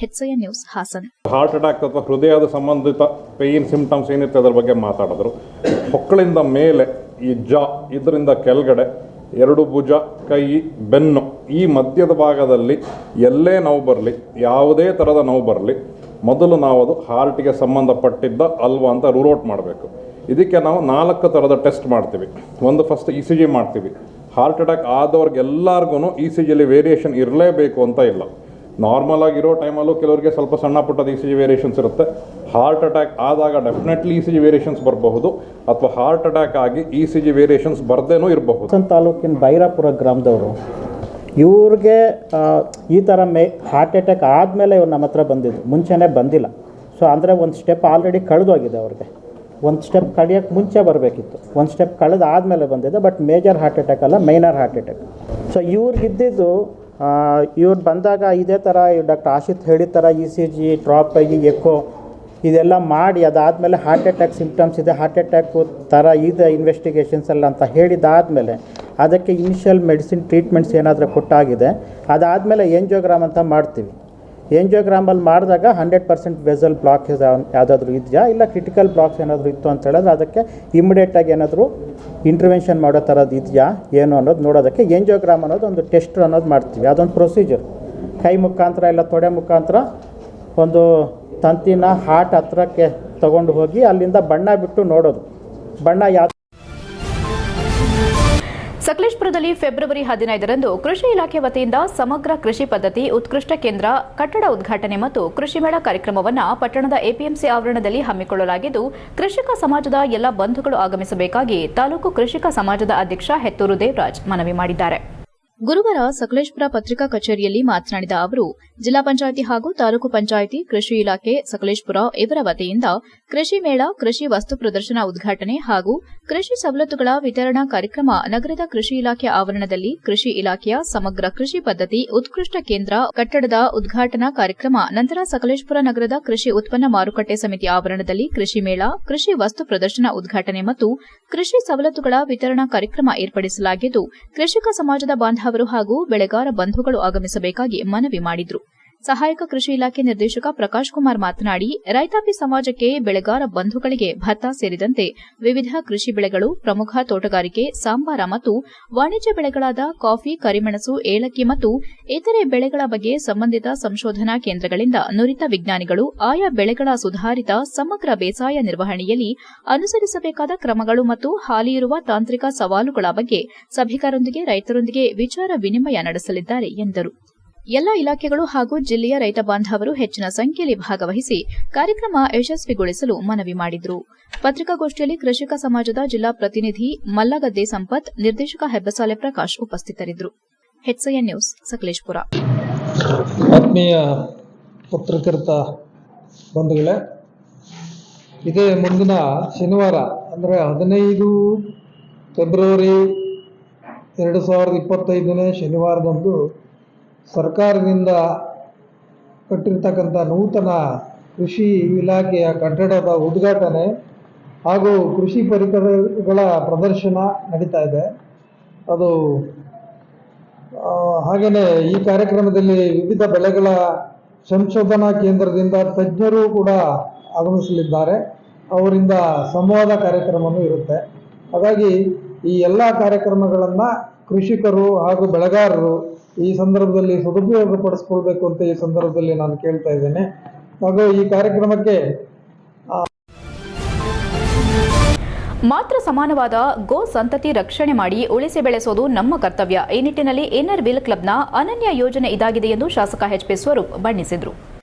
HCN news, Hassan. Heart attack ಅಥವಾ ಹೃದಯದ ಸಂಬಂಧಿತ ಪೇಯ್ನ್ ಸಿಂಪ್ಟಮ್ಸ್ ಏನಿರುತ್ತೆ ಅದರ ಬಗ್ಗೆ ಮಾತಾಡಿದ್ರು. ಹೊಕ್ಕಳಿಂದ ಮೇಲೆ ಈ ಇದರಿಂದ ಕೆಳಗಡೆ 2 ಭುಜ, ಕೈ, ಬೆನ್ನು, ಈ ಮಧ್ಯದ ಭಾಗದಲ್ಲಿ ಎಲ್ಲೇ ನೋವು ಬರಲಿ, ಯಾವುದೇ ಥರದ ನೋವು ಬರಲಿ, ಮೊದಲು ನಾವು ಅದು ಹಾರ್ಟಿಗೆ ಸಂಬಂಧಪಟ್ಟಿದ್ದ ಅಲ್ವಾ ಅಂತ ರೂಲ್ ಔಟ್ ಮಾಡಬೇಕು. ಇದಕ್ಕೆ ನಾವು 4 ಥರದ ಟೆಸ್ಟ್ ಮಾಡ್ತೀವಿ. ಒಂದು ಫಸ್ಟ್ ECG ಮಾಡ್ತೀವಿ. ಹಾರ್ಟ್ ಅಟ್ಯಾಕ್ ಆದವ್ರಿಗೆಲ್ಲರಿಗೂ ECGಯಲ್ಲಿ ವೇರಿಯೇಷನ್ ಇರಲೇಬೇಕು ಅಂತ ಇಲ್ಲ. ನಾರ್ಮಲ್ ಆಗಿರೋ ಟೈಮಲ್ಲೂ ಕೆಲವರಿಗೆ ಸ್ವಲ್ಪ ಸಣ್ಣ ಪುಟ್ಟದ ECG ವೇರಿಯೇಷನ್ಸ್ ಇರುತ್ತೆ. ಹಾರ್ಟ್ ಅಟ್ಯಾಕ್ ಆದಾಗ ಡೆಫಿನೆಟ್ಲಿ ECG ವೇರಿಯೇಷನ್ಸ್ ಬರಬಹುದು, ಅಥವಾ ಹಾರ್ಟ್ ಅಟ್ಯಾಕ್ ಆಗಿ ECG ವೇರಿಯೇಷನ್ಸ್ ಬರ್ದೇನೂ ಇರಬಹುದು. ಹಾಸನ ತಾಲೂಕಿನ ಭೈರಾಪುರ ಗ್ರಾಮದವರು ಇವ್ರಿಗೆ ಈ ಥರ ಹಾರ್ಟ್ ಅಟ್ಯಾಕ್ ಆದಮೇಲೆ ಇವ್ರು ನಮ್ಮ ಹತ್ರ ಬಂದಿದ್ದು, ಮುಂಚೆನೇ ಬಂದಿಲ್ಲ. ಸೊ ಅಂದರೆ ಒಂದು ಸ್ಟೆಪ್ ಆಲ್ರೆಡಿ ಕಳೆದೋಗಿದೆ ಅವ್ರಿಗೆ. ಒಂದು ಸ್ಟೆಪ್ ಕಳೆಯೋಕ್ಕೆ ಮುಂಚೆ ಬರಬೇಕಿತ್ತು, ಒಂದು ಸ್ಟೆಪ್ ಕಳೆದಾದಮೇಲೆ ಬಂದಿದೆ. ಬಟ್ ಮೇಜರ್ ಹಾರ್ಟ್ ಅಟ್ಯಾಕ್ ಅಲ್ಲ, ಮೈನರ್ ಹಾರ್ಟ್ ಅಟ್ಯಾಕ್. ಸೊ ಇವ್ರಿಗಿದ್ದಿದ್ದು ಇವ್ರು ಬಂದಾಗ ಇದೇ ಥರ ಡಾಕ್ಟರ್ ಆಶಿತ್ ಹೇಳಿದ ಥರ ECG, ಡ್ರಾಪ್ ಆಗಿ ಎಕೋ ಇದೆಲ್ಲ ಮಾಡಿ ಅದಾದಮೇಲೆ ಹಾರ್ಟ್ ಅಟ್ಯಾಕ್ ಸಿಂಪ್ಟಮ್ಸ್ ಇದೆ, ಹಾರ್ಟ್ ಅಟ್ಯಾಕು ಥರ ಇದೆ ಇನ್ವೆಸ್ಟಿಗೇಷನ್ಸ್ ಎಲ್ಲ ಅಂತ ಹೇಳಿದಾದಮೇಲೆ ಅದಕ್ಕೆ ಇನಿಷಿಯಲ್ ಮೆಡಿಸಿನ್ ಟ್ರೀಟ್ಮೆಂಟ್ಸ್ ಏನಾದರೂ ಕೊಟ್ಟಾಗಿದೆ. ಅದಾದಮೇಲೆ ಎಂಜಿಯೋಗ್ರಾಮ್ ಅಂತ ಮಾಡ್ತೀವಿ. ಎಂಜಿಯೋಗ್ರಾಮಲ್ಲಿ ಮಾಡಿದಾಗ 100% ವೆಸಲ್ ಬ್ಲಾಕ್ ಯಾವುದಾದ್ರೂ ಇದೆಯಾ, ಇಲ್ಲ ಕ್ರಿಟಿಕಲ್ ಬ್ಲಾಕ್ಸ್ ಏನಾದರೂ ಇತ್ತು ಅಂತ ಹೇಳಿದ್ರೆ ಅದಕ್ಕೆ ಇಮಿಡಿಯೇಟಾಗಿ ಏನಾದರೂ ಇಂಟರ್ವೆನ್ಷನ್ ಮಾಡೋ ಥರದ್ದು ಇದೆಯಾ ಏನು ಅನ್ನೋದು ನೋಡೋದಕ್ಕೆ ಎಂಜಿಯೋಗ್ರಾಮ್ ಅನ್ನೋದು ಒಂದು ಟೆಸ್ಟ್ ಅನ್ನೋದು ಮಾಡ್ತೀವಿ. ಅದೊಂದು ಪ್ರೊಸೀಜರ್. ಕೈ ಮುಖಾಂತರ ಇಲ್ಲ ತೊಡೆ ಮುಖಾಂತರ ಒಂದು ತಂತಿನ ಹಾರ್ಟ್ ಹತ್ರಕ್ಕೆ ತಗೊಂಡು ಹೋಗಿ ಅಲ್ಲಿಂದ ಬಣ್ಣ ಬಿಟ್ಟು ನೋಡೋದು. ಬಣ್ಣ ಯಾವ ಸಕಲೇಶಪುರದಲ್ಲಿ ಫೆಬ್ರವರಿ 15ರಂದು ಕೃಷಿ ಇಲಾಖೆ ವತಿಯಿಂದ ಸಮಗ್ರ ಕೃಷಿ ಪದ್ಧತಿ ಉತ್ಕೃಷ್ಟ ಕೇಂದ್ರ ಕಟ್ಟಡ ಉದ್ಘಾಟನೆ ಮತ್ತು ಕೃಷಿ ಮೇಳ ಕಾರ್ಯಕ್ರಮವನ್ನು ಪಟ್ಟಣದ APMC ಆವರಣದಲ್ಲಿ ಹಮ್ಮಿಕೊಳ್ಳಲಾಗಿದ್ದು, ಕೃಷಿಕ ಸಮಾಜದ ಎಲ್ಲ ಬಂಧುಗಳು ಆಗಮಿಸಬೇಕಾಗಿ ತಾಲೂಕು ಕೃಷಿಕ ಸಮಾಜದ ಅಧ್ಯಕ್ಷ ಹೆತ್ತೂರು ದೇವರಾಜ್ ಮನವಿ ಮಾಡಿದ್ದಾರೆ. ಗುರುವಾರ ಸಕಲೇಶಪುರ ಪತ್ರಿಕಾ ಕಚೇರಿಯಲ್ಲಿ ಮಾತನಾಡಿದ ಅವರು, ಜಿಲ್ಲಾ ಪಂಚಾಯಿತಿ ಹಾಗೂ ತಾಲೂಕು ಪಂಚಾಯಿತಿ ಕೃಷಿ ಇಲಾಖೆ ಸಕಲೇಶಪುರ ಇವರ ವತಿಯಿಂದ ಕೃಷಿ ಮೇಳ, ಕೃಷಿ ವಸ್ತು ಪ್ರದರ್ಶನ ಉದ್ಘಾಟನೆ ಹಾಗೂ ಕೃಷಿ ಸವಲತ್ತುಗಳ ವಿತರಣಾ ಕಾರ್ಯಕ್ರಮ ನಗರದ ಕೃಷಿ ಇಲಾಖೆ ಆವರಣದಲ್ಲಿ ಕೃಷಿ ಇಲಾಖೆಯ ಸಮಗ್ರ ಕೃಷಿ ಪದ್ಧತಿ ಉತ್ಕೃಷ್ಟ ಕೇಂದ್ರ ಕಟ್ಟಡದ ಉದ್ಘಾಟನಾ ಕಾರ್ಯಕ್ರಮ, ನಂತರ ಸಕಲೇಶಪುರ ನಗರದ ಕೃಷಿ ಉತ್ಪನ್ನ ಮಾರುಕಟ್ಟೆ ಸಮಿತಿ ಆವರಣದಲ್ಲಿ ಕೃಷಿ ಮೇಳ, ಕೃಷಿ ವಸ್ತು ಪ್ರದರ್ಶನ ಉದ್ಘಾಟನೆ ಮತ್ತು ಕೃಷಿ ಸವಲತ್ತುಗಳ ವಿತರಣಾ ಕಾರ್ಯಕ್ರಮ ಏರ್ಪಡಿಸಲಾಗಿದ್ದು, ಕೃಷಿಕ ಸಮಾಜದ ಬಾಂಧವರು ಹಾಗೂ ಬೆಳೆಗಾರ ಬಂಧುಗಳು ಆಗಮಿಸಬೇಕಾಗಿ ಮನವಿ ಮಾಡಿದರು. ಸಹಾಯಕ ಕೃಷಿ ಇಲಾಖೆ ನಿರ್ದೇಶಕ ಪ್ರಕಾಶ್ ಕುಮಾರ್ ಮಾತನಾಡಿ, ರೈತಾಪಿ ಸಮಾಜಕ್ಕೆ ಬೆಳೆಗಾರ ಬಂಧುಗಳಿಗೆ ಭತ್ತ ಸೇರಿದಂತೆ ವಿವಿಧ ಕೃಷಿ ಬೆಳೆಗಳು, ಪ್ರಮುಖ ತೋಟಗಾರಿಕೆ, ಸಾಂಬಾರ ಮತ್ತು ವಾಣಿಜ್ಯ ಬೆಳೆಗಳಾದ ಕಾಫಿ, ಕರಿಮೆಣಸು, ಏಲಕ್ಕಿ ಮತ್ತು ಇತರೆ ಬೆಳೆಗಳ ಬಗ್ಗೆ ಸಂಬಂಧಿತ ಸಂಶೋಧನಾ ಕೇಂದ್ರಗಳಿಂದ ನುರಿತ ವಿಜ್ಞಾನಿಗಳು ಆಯಾ ಬೆಳೆಗಳ ಸುಧಾರಿತ ಸಮಗ್ರ ಬೇಸಾಯ ನಿರ್ವಹಣೆಯಲ್ಲಿ ಅನುಸರಿಸಬೇಕಾದ ಕ್ರಮಗಳು ಮತ್ತು ಹಾಲಿ ಇರುವ ತಾಂತ್ರಿಕ ಸವಾಲುಗಳ ಬಗ್ಗೆ ಸಭಿಕರೊಂದಿಗೆ ರೈತರೊಂದಿಗೆ ವಿಚಾರ ವಿನಿಮಯ ನಡೆಸಲಿದ್ದಾರೆ ಎಂದರು. ಎಲ್ಲ ಇಲಾಖೆಗಳು ಹಾಗೂ ಜಿಲ್ಲೆಯ ರೈತ ಬಾಂಧವರು ಹೆಚ್ಚಿನ ಸಂಖ್ಯೆಯಲ್ಲಿ ಭಾಗವಹಿಸಿ ಕಾರ್ಯಕ್ರಮ ಯಶಸ್ವಿಗೊಳಿಸಲು ಮನವಿ ಮಾಡಿದರು. ಪತ್ರಿಕಾಗೋಷ್ಠಿಯಲ್ಲಿ ಕೃಷಿಕ ಸಮಾಜದ ಜಿಲ್ಲಾ ಪ್ರತಿನಿಧಿ ಮಲ್ಲಗದ್ದೆ ಸಂಪತ್, ನಿರ್ದೇಶಕ ಹೆಬ್ಬಸಾಲೆ ಪ್ರಕಾಶ್ ಉಪಸ್ಥಿತರಿದ್ದರು. HCN news, Sakleshpur. ಆತ್ಮೀಯ ಪತ್ರಕರ್ತ ಬಂಧುಗಳೇ, ಇದೇ ಮುಂದಿನ ಶನಿವಾರ ಅಂದರೆ 15 ಫೆಬ್ರವರಿ 2025 ಶನಿವಾರದಂದು ಸರ್ಕಾರದಿಂದ ಕಟ್ಟಿರ್ತಕ್ಕಂಥ ನೂತನ ಕೃಷಿ ಇಲಾಖೆಯ ಕಟ್ಟಡದ ಉದ್ಘಾಟನೆ ಹಾಗೂ ಕೃಷಿ ಪರಿಕರಗಳ ಪ್ರದರ್ಶನ ನಡೀತಾ ಇದೆ. ಅದು ಹಾಗೆಯೇ ಈ ಕಾರ್ಯಕ್ರಮದಲ್ಲಿ ವಿವಿಧ ಬೆಳೆಗಳ ಸಂಶೋಧನಾ ಕೇಂದ್ರದಿಂದ ತಜ್ಞರು ಕೂಡ ಆಗಮಿಸಲಿದ್ದಾರೆ. ಅವರಿಂದ ಸಂವಾದ ಕಾರ್ಯಕ್ರಮವೂ ಇರುತ್ತೆ. ಹಾಗಾಗಿ ಈ ಎಲ್ಲ ಕಾರ್ಯಕ್ರಮಗಳನ್ನು ಕೃಷಿಕರು ಹಾಗೂ ಬೆಳೆಗಾರರು ಈ ಸಂದರ್ಭದಲ್ಲಿ ಸದುಪಯೋಗಪಡಿಸ್ಕೊಳ್ಬೇಕು ಅಂತ ಈ ಸಂದರ್ಭದಲ್ಲಿ ನಾನು ಕೇಳ್ತಾ ಇದ್ದೇನೆ. ಹಾಗೂ ಈ ಕಾರ್ಯಕ್ರಮಕ್ಕೆ ಮಾತ್ರ ಸಮಾನವಾದ ಗೋ ಸಂತತಿ ರಕ್ಷಣೆ ಮಾಡಿ ಉಳಿಸಿ ಬೆಳೆಸೋದು ನಮ್ಮ ಕರ್ತವ್ಯ. ಈ ನಿಟ್ಟಿನಲ್ಲಿ ಇನ್ನರ್ ವೀಲ್ ಕ್ಲಬ್ನ ಅನನ್ಯ ಯೋಜನೆ ಇದಾಗಿದೆ ಎಂದು ಶಾಸಕ ಎಚ್ ಪಿ ಸ್ವರೂಪ್ ಬಣ್ಣಿಸಿದರು.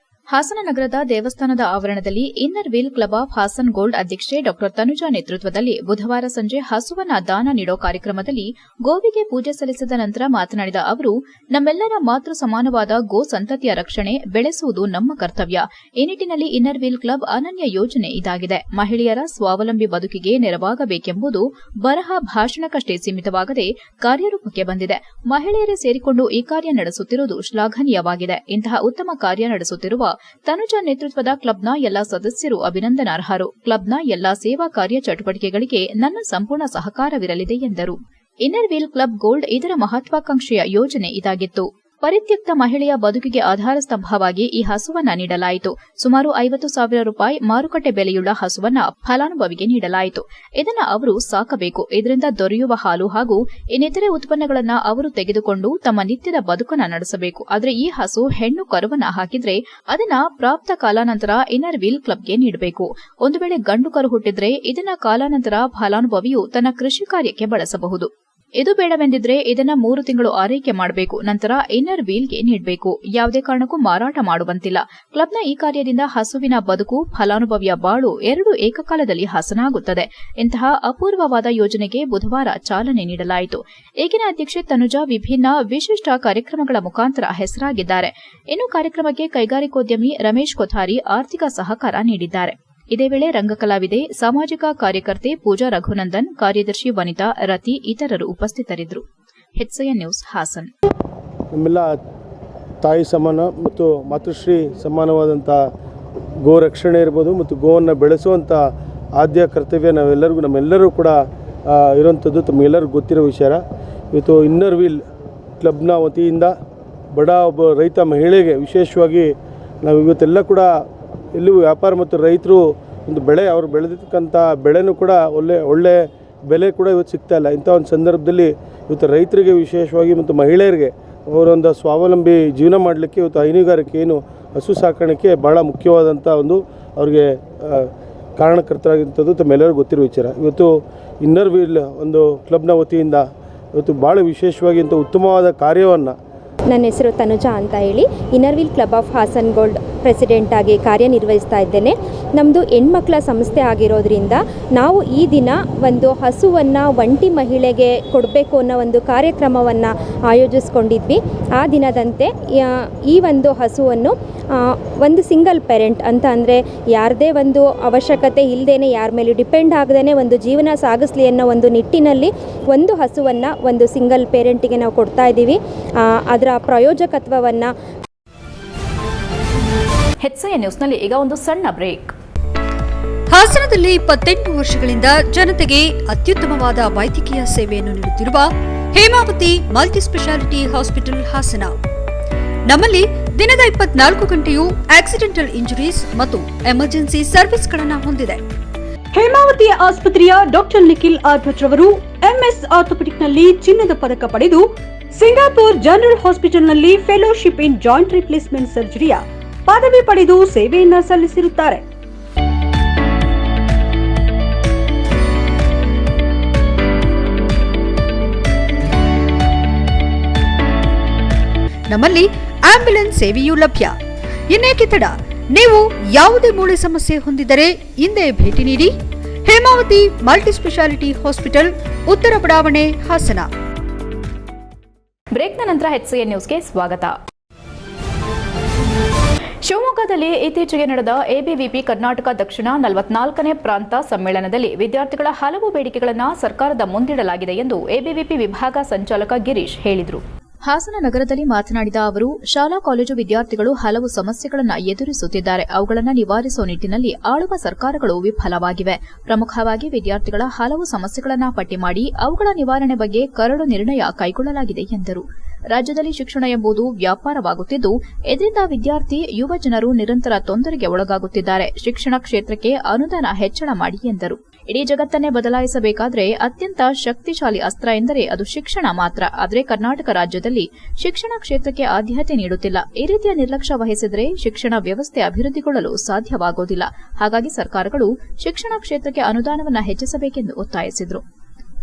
ಹಾಸನ ನಗರದ ದೇವಸ್ಥಾನದ ಆವರಣದಲ್ಲಿ inner wheel club of Hassan gold ಅಧ್ಯಕ್ಷೆ ಡಾ ತನುಜಾ ನೇತೃತ್ವದಲ್ಲಿ ಬುಧವಾರ ಸಂಜೆ ಹಸುವನ್ನ ದಾನ ನೀಡೋ ಕಾರ್ಯಕ್ರಮದಲ್ಲಿ ಗೋವಿಗೆ ಪೂಜೆ ಸಲ್ಲಿಸಿದ ನಂತರ ಮಾತನಾಡಿದ ಅವರು, ನಮ್ಮೆಲ್ಲರ ಮಾತೃ ಸಮಾನವಾದ ಗೋ ಸಂತತಿಯ ರಕ್ಷಣೆ ಬೆಳೆಸುವುದು ನಮ್ಮ ಕರ್ತವ್ಯ. ಈ ನಿಟ್ಟಿನಲ್ಲಿ ಇನ್ನರ್ ವೀಲ್ ಕ್ಲಬ್ ಅನನ್ಯ ಯೋಜನೆ ಇದಾಗಿದೆ. ಮಹಿಳೆಯರ ಸ್ವಾವಲಂಬಿ ಬದುಕಿಗೆ ನೆರವಾಗಬೇಕೆಂಬುದು ಬರಹ ಭಾಷಣಕ್ಕಷ್ಟೇ ಸೀಮಿತವಾಗದೆ ಕಾರ್ಯರೂಪಕ್ಕೆ ಬಂದಿದೆ. ಮಹಿಳೆಯರೇ ಸೇರಿಕೊಂಡು ಈ ಕಾರ್ಯ ನಡೆಸುತ್ತಿರುವುದು ಶ್ಲಾಘನೀಯವಾಗಿದೆ. ಇಂತಹ ಉತ್ತಮ ಕಾರ್ಯ ನಡೆಸುತ್ತಿರುವ ತನುಜಾ ನೇತೃತ್ವದ ಕ್ಲಬ್ನ ಎಲ್ಲಾ ಸದಸ್ಯರು ಅಭಿನಂದನಾರ್ಹರು. ಕ್ಲಬ್ನ ಎಲ್ಲಾ ಸೇವಾ ಕಾರ್ಯ ಚಟುವಟಿಕೆಗಳಿಗೆ ನನ್ನ ಸಂಪೂರ್ಣ ಸಹಕಾರವಿರಲಿದೆ ಎಂದರು. ಇನ್ನರ್ ವೀಲ್ ಕ್ಲಬ್ ಗೋಲ್ಡ್ ಇದರ ಮಹತ್ವಾಕಾಂಕ್ಷೆಯ ಯೋಜನೆ ಇದಾಗಿತ್ತು. ಪರಿತ್ಯಕ್ತ ಮಹಿಳೆಯ ಬದುಕಿಗೆ ಆಧಾರ ಸ್ತಂಭವಾಗಿ ಈ ಹಸುವನ್ನ ನೀಡಲಾಯಿತು. ಸುಮಾರು 50,000 ರೂಪಾಯಿ ಮಾರುಕಟ್ಟೆ ಬೆಲೆಯುಳ್ಳ ಹಸುವನ್ನ ಫಲಾನುಭವಿಗೆ ನೀಡಲಾಯಿತು. ಇದನ್ನು ಅವರು ಸಾಕಬೇಕು. ಇದರಿಂದ ದೊರೆಯುವ ಹಾಲು ಹಾಗೂ ಇನ್ನಿತರೆ ಉತ್ಪನ್ನಗಳನ್ನು ಅವರು ತೆಗೆದುಕೊಂಡು ತಮ್ಮ ನಿತ್ಯದ ಬದುಕನ್ನ ನಡೆಸಬೇಕು. ಆದರೆ ಈ ಹಸು ಹೆಣ್ಣು ಕರುವನ್ನ ಹಾಕಿದ್ರೆ ಅದನ್ನ ಪ್ರಾಪ್ತ ಕಾಲಾನಂತರ ಇನ್ನರ್ ವೀಲ್ ಕ್ಲಬ್ಗೆ ನೀಡಬೇಕು. ಒಂದು ವೇಳೆ ಗಂಡು ಕರು ಹುಟ್ಟಿದ್ರೆ ಇದನ್ನ ಕಾಲಾನಂತರ ಫಲಾನುಭವಿಯು ತನ್ನ ಕೃಷಿ ಕಾರ್ಯಕ್ಕೆ ಬಳಸಬಹುದು. ಇದು ಬೇಡವೆಂದಿದ್ರೆ ಇದನ್ನ 3 ತಿಂಗಳು ಆರೈಕೆ ಮಾಡಬೇಕು. ನಂತರ ಇನ್ನರ್ ವೀಲ್ಗೆ ನೀಡಬೇಕು. ಯಾವುದೇ ಕಾರಣಕ್ಕೂ ಮಾರಾಟ ಮಾಡುವಂತಿಲ್ಲ. ಕ್ಲಬ್ನ ಈ ಕಾರ್ಯದಿಂದ ಹಸುವಿನ ಬದುಕು, ಫಲಾನುಭವಿಯ ಬಾಳು ಎರಡೂ ಏಕಕಾಲದಲ್ಲಿ ಹಸನಾಗುತ್ತದೆ. ಇಂತಹ ಅಪೂರ್ವವಾದ ಯೋಜನೆಗೆ ಬುಧವಾರ ಚಾಲನೆ ನೀಡಲಾಯಿತು. ಈಗಿನ ಅಧ್ಯಕ್ಷೆ ತನುಜಾ ವಿಭಿನ್ನ ವಿಶಿಷ್ಟ ಕಾರ್ಯಕ್ರಮಗಳ ಮುಖಾಂತರ ಹೆಸರಾಗಿದ್ದಾರೆ. ಇನ್ನು ಕಾರ್ಯಕ್ರಮಕ್ಕೆ ಕೈಗಾರಿಕೋದ್ಯಮಿ ರಮೇಶ್ ಕೊಥಾರಿ ಆರ್ಥಿಕ ಸಹಕಾರ ನೀಡಿದ್ದಾರೆ. ಇದೇ ವೇಳೆ ರಂಗಕಲಾವಿದೆ, ಸಾಮಾಜಿಕ ಕಾರ್ಯಕರ್ತೆ ಪೂಜಾ ರಘುನಂದನ್, ಕಾರ್ಯದರ್ಶಿ ವನಿತಾ, ರತಿ ಇತರರು ಉಪಸ್ಥಿತರಿದ್ದರು. HCN news Hassan. ನಮ್ಮೆಲ್ಲ ತಾಯಿ ಸಮಾನ ಮತ್ತು ಮಾತೃಶ್ರೀ ಸಮಾನವಾದಂಥ ಗೋ ರಕ್ಷಣೆ ಇರ್ಬೋದು ಮತ್ತು ಗೋವನ್ನು ಬೆಳೆಸುವಂಥ ಆದ್ಯ ಕರ್ತವ್ಯ ನಮ್ಮೆಲ್ಲರೂ ಕೂಡ ಇರುವಂಥದ್ದು ತಮಗೆಲ್ಲರಿಗೂ ಗೊತ್ತಿರೋ ವಿಚಾರ. ಇವತ್ತು ಇನ್ನರ್ ವೀಲ್ ಕ್ಲಬ್ನ ವತಿಯಿಂದ ಬಡ ಒಬ್ಬ ರೈತ ಮಹಿಳೆಗೆ ವಿಶೇಷವಾಗಿ ನಾವು ಇವತ್ತೆಲ್ಲ ಕೂಡ ಎಲ್ಲೂ ವ್ಯಾಪಾರ ಮತ್ತು ರೈತರು ಒಂದು ಬೆಳೆ ಅವರು ಬೆಳೆದಿರ್ತಕ್ಕಂಥ ಬೆಳೆನೂ ಕೂಡ ಒಳ್ಳೆ ಬೆಲೆ ಕೂಡ ಇವತ್ತು ಸಿಗ್ತಾಯಿಲ್ಲ. ಇಂಥ ಒಂದು ಸಂದರ್ಭದಲ್ಲಿ ಇವತ್ತು ರೈತರಿಗೆ ವಿಶೇಷವಾಗಿ ಮತ್ತು ಮಹಿಳೆಯರಿಗೆ ಅವರೊಂದು ಸ್ವಾವಲಂಬಿ ಜೀವನ ಮಾಡಲಿಕ್ಕೆ ಇವತ್ತು ಹೈನುಗಾರಿಕೆ ಏನು ಹಸು ಸಾಕಾಣಿಕೆ ಭಾಳ ಮುಖ್ಯವಾದಂಥ ಒಂದು ಅವ್ರಿಗೆ ಕಾರಣಕರ್ತರಾಗಿಂಥದ್ದು ತಮ್ಮೆಲ್ಲರಿಗೂ ಗೊತ್ತಿರೋ ವಿಚಾರ. ಇವತ್ತು ಇನ್ನರ್ ವೀಲ್ ಒಂದು ಕ್ಲಬ್ನ ವತಿಯಿಂದ ಇವತ್ತು ಭಾಳ ವಿಶೇಷವಾಗಿ ಇಂಥ ಉತ್ತಮವಾದ ಕಾರ್ಯವನ್ನು. ನನ್ನ ಹೆಸರು ತನುಜಾ ಅಂತ ಹೇಳಿ inner wheel club of Hassan gold president ಆಗಿ ಕಾರ್ಯನಿರ್ವಹಿಸ್ತಾ ಇದ್ದೇನೆ. ನಮ್ಮದು ಹೆಣ್ಮಕ್ಳ ಸಂಸ್ಥೆ ಆಗಿರೋದ್ರಿಂದ ನಾವು ಈ ದಿನ ಒಂದು ಹಸುವನ್ನು ಒಂಟಿ ಮಹಿಳೆಗೆ ಕೊಡಬೇಕು ಅನ್ನೋ ಒಂದು ಕಾರ್ಯಕ್ರಮವನ್ನು ಆಯೋಜಿಸ್ಕೊಂಡಿದ್ವಿ. ಆ ದಿನದಂತೆ ಈ ಒಂದು ಹಸುವನ್ನು ಒಂದು ಸಿಂಗಲ್ ಪೇರೆಂಟ್ ಅಂತ ಅಂದರೆ ಯಾರದೇ ಒಂದು ಅವಶ್ಯಕತೆ ಇಲ್ಲದೇ ಯಾರ ಮೇಲೆ ಡಿಪೆಂಡ್ ಆಗದೇ ಒಂದು ಜೀವನ ಸಾಗಿಸ್ಲಿ ಅನ್ನೋ ಒಂದು ನಿಟ್ಟಿನಲ್ಲಿ ಒಂದು ಹಸುವನ್ನು ಒಂದು ಸಿಂಗಲ್ ಪೇರೆಂಟಿಗೆ ನಾವು ಕೊಡ್ತಾ ಇದ್ದೀವಿ. ಅದರ ಪ್ರಯೋಜಕತ್ವವನ್ನು HCN ನ್ಯೂಸ್ನಲ್ಲಿ ಈಗ ಒಂದು ಸಣ್ಣ ಬ್ರೇಕ್. ಹಾಸನದಲ್ಲಿ 28 ವರ್ಷಗಳಿಂದ ಜನತೆಗೆ ಅತ್ಯುತ್ತಮವಾದ ವೈದ್ಯಕೀಯ ಸೇವೆಯನ್ನು ನೀಡುತ್ತಿರುವ Hemavathi multi speciality hospital Hassan. ನಮ್ಮಲ್ಲಿ ದಿನದ 24 ಗಂಟೆಯೂ ಆಕ್ಸಿಡೆಂಟಲ್ ಇಂಜುರೀಸ್ ಮತ್ತು ಎಮರ್ಜೆನ್ಸಿ ಸರ್ವಿಸ್ಗಳನ್ನು ಹೊಂದಿದೆ. ಹೇಮಾವತಿ ಆಸ್ಪತ್ರೆಯ ಡಾಕ್ಟರ್ ನಿಖಿಲ್ ಆರ್ ಭಟ್ ರವರು MS ಆರ್ಥೋಪೆಡಿಕ್ನಲ್ಲಿ ಚಿನ್ನದ ಪದಕ ಪಡೆದು ಸಿಂಗಾಪುರ್ ಜನರಲ್ ಹಾಸ್ಪಿಟಲ್ನಲ್ಲಿ ಫೆಲೋಶಿಪ್ ಇನ್ ಜಾಯಿಂಟ್ ರಿಪ್ಲೇಸ್ಮೆಂಟ್ ಸರ್ಜರಿಯ ಪದವಿ ಪಡೆದು ಸೇವೆಯನ್ನ ಸಲ್ಲಿಸಿರುತ್ತಾರೆ. ನಮ್ಮಲ್ಲಿ ಆಂಬ್ಯುಲೆನ್ಸ್ ಸೇವೆಯೂ ಲಭ್ಯ. ಇನ್ನೇಕೆ ತಡ? ನೀವು ಯಾವುದೇ ಮೂಳೆ ಸಮಸ್ಯೆ ಹೊಂದಿದ್ದರೆ ಹಿಂದೆ ಭೇಟಿ ನೀಡಿ. ಹೇಮಾವತಿ ಮಲ್ಟಿ ಸ್ಪೆಷಾಲಿಟಿ ಹಾಸ್ಪಿಟಲ್, ಉತ್ತರ ಬಡಾವಣೆ, ಹಾಸನ. ಬ್ರೇಕ್ನ ನಂತರ HCN ನ್ಯೂಸ್ಗೆ ಸ್ವಾಗತ. ಶಿವಮೊಗ್ಗ ಶಿವಮೊಗ್ಗದಲ್ಲಿ ಇತ್ತೀಚೆಗೆ ನಡೆದ ಎಬಿವಿಪಿ ಕರ್ನಾಟಕ ದಕ್ಷಿಣ 44ನೇ ಪ್ರಾಂತ ಸಮ್ಮೇಳನದಲ್ಲಿ ವಿದ್ಯಾರ್ಥಿಗಳ ಹಲವು ಬೇಡಿಕೆಗಳನ್ನು ಸರ್ಕಾರದ ಮುಂದಿಡಲಾಗಿದೆ ಎಂದು ಎಬಿವಿಪಿ ವಿಭಾಗ ಸಂಚಾಲಕ ಗಿರೀಶ್ ಹೇಳಿದರು. ಹಾಸನ ನಗರದಲ್ಲಿ ಮಾತನಾಡಿದ ಅವರು, ಶಾಲಾ ಕಾಲೇಜು ವಿದ್ಯಾರ್ಥಿಗಳು ಹಲವು ಸಮಸ್ಯೆಗಳನ್ನು ಎದುರಿಸುತ್ತಿದ್ದಾರೆ. ಅವುಗಳನ್ನು ನಿವಾರಿಸುವ ನಿಟ್ಟಿನಲ್ಲಿ ಆಳುವ ಸರ್ಕಾರಗಳು ವಿಫಲವಾಗಿವೆ. ಪ್ರಮುಖವಾಗಿ ವಿದ್ಯಾರ್ಥಿಗಳ ಹಲವು ಸಮಸ್ಯೆಗಳನ್ನು ಪಟ್ಟಿ ಮಾಡಿ ಅವುಗಳ ನಿವಾರಣೆ ಬಗ್ಗೆ ಕರಡು ನಿರ್ಣಯ ಕೈಗೊಳ್ಳಲಾಗಿದೆ ಎಂದರು. ರಾಜ್ಯದಲ್ಲಿ ಶಿಕ್ಷಣ ಎಂಬುದು ವ್ಯಾಪಾರವಾಗುತ್ತಿದ್ದು, ಇದರಿಂದ ವಿದ್ಯಾರ್ಥಿ ಯುವ ಜನರು ನಿರಂತರ ತೊಂದರೆಗೆ ಒಳಗಾಗುತ್ತಿದ್ದಾರೆ. ಶಿಕ್ಷಣ ಕ್ಷೇತ್ರಕ್ಕೆ ಅನುದಾನ ಹೆಚ್ಚಳ ಮಾಡಿ ಎಂದರು. ಇಡೀ ಜಗತ್ತನ್ನೇ ಬದಲಾಯಿಸಬೇಕಾದರೆ ಅತ್ಯಂತ ಶಕ್ತಿಶಾಲಿ ಅಸ್ತ್ರ ಎಂದರೆ ಅದು ಶಿಕ್ಷಣ ಮಾತ್ರ. ಆದರೆ ಕರ್ನಾಟಕ ರಾಜ್ಯದಲ್ಲಿ ಶಿಕ್ಷಣ ಕ್ಷೇತ್ರಕ್ಕೆ ಆದ್ಯತೆ ನೀಡುತ್ತಿಲ್ಲ. ಈ ರೀತಿಯ ನಿರ್ಲಕ್ಷ್ಯ ವಹಿಸಿದರೆ ಶಿಕ್ಷಣ ವ್ಯವಸ್ಥೆ ಅಭಿವೃದ್ಧಿಗೊಳ್ಳಲು ಸಾಧ್ಯವಾಗುವುದಿಲ್ಲ. ಹಾಗಾಗಿ ಸರ್ಕಾರಗಳು ಶಿಕ್ಷಣ ಕ್ಷೇತ್ರಕ್ಕೆ ಅನುದಾನವನ್ನು ಹೆಚ್ಚಿಸಬೇಕೆಂದು ಒತ್ತಾಯಿಸಿದರು.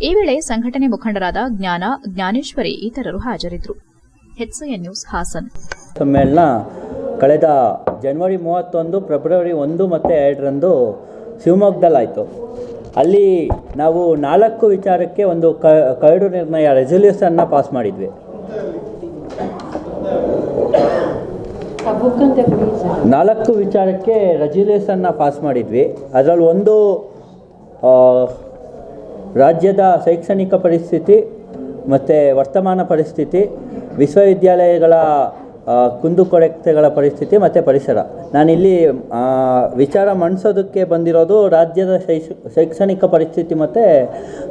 ಈ ವೇಳೆ ಸಂಘಟನೆ ಮುಖಂಡರಾದ ಜ್ಞಾನ, ಜ್ಞಾನೇಶ್ವರಿ ಇತರರು ಹಾಜರಿದ್ದರು. HCN news Hassan. ಸಮ್ಮೇಳನ ಕಳೆದ ಜನವರಿ 31, ಫೆಬ್ರವರಿ 1 ಮತ್ತು 2ರಂದು ಶಿವಮೊಗ್ಗದಲ್ಲಾಯಿತು. ಅಲ್ಲಿ ನಾವು 4 ವಿಚಾರಕ್ಕೆ ಒಂದು ಕರಡು ನಿರ್ಣಯ ರೆಸಲ್ಯೂಷನ್ನ ಪಾಸ್ ಮಾಡಿದ್ವಿ. 4 ವಿಚಾರಕ್ಕೆ ರೆಸಲ್ಯೂಷನ್ನ ಪಾಸ್ ಮಾಡಿದ್ವಿ. ಅದರಲ್ಲಿ ಒಂದು ರಾಜ್ಯದ ಶೈಕ್ಷಣಿಕ ಪರಿಸ್ಥಿತಿ ಮತ್ತು ವರ್ತಮಾನ ಪರಿಸ್ಥಿತಿ, ವಿಶ್ವವಿದ್ಯಾಲಯಗಳ ಕುಂದುಕೊರತೆಗಳ ಪರಿಸ್ಥಿತಿ ಮತ್ತು ಪರಿಸರ. ನಾನಿಲ್ಲಿ ವಿಚಾರ ಮಂಡಿಸೋದಕ್ಕೆ ಬಂದಿರೋದು ರಾಜ್ಯದ ಶೈಕ್ಷಣಿಕ ಪರಿಸ್ಥಿತಿ ಮತ್ತು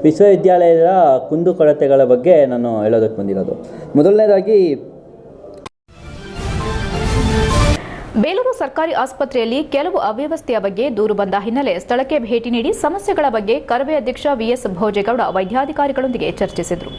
ವಿಶ್ವವಿದ್ಯಾಲಯದ ಕುಂದುಕೊರತೆಗಳ ಬಗ್ಗೆ ನಾನು ಹೇಳೋದಕ್ಕೆ ಬಂದಿರೋದು. ಮೊದಲನೇದಾಗಿ ಬೇಲೂರು ಸರ್ಕಾರಿ ಆಸ್ಪತ್ರೆಯಲ್ಲಿ ಕೆಲವು ಅವ್ಯವಸ್ಥೆಯ ಬಗ್ಗೆ ದೂರು ಬಂದ ಹಿನ್ನೆಲೆ ಸ್ಥಳಕ್ಕೆ ಭೇಟಿ ನೀಡಿ ಸಮಸ್ಯೆಗಳ ಬಗ್ಗೆ ಕರವೇ ಅಧ್ಯಕ್ಷ ವಿಎಸ್ ಭೋಜೇಗೌಡ ವೈದ್ಯಾಧಿಕಾರಿಗಳೊಂದಿಗೆ ಚರ್ಚಿಸಿದರು.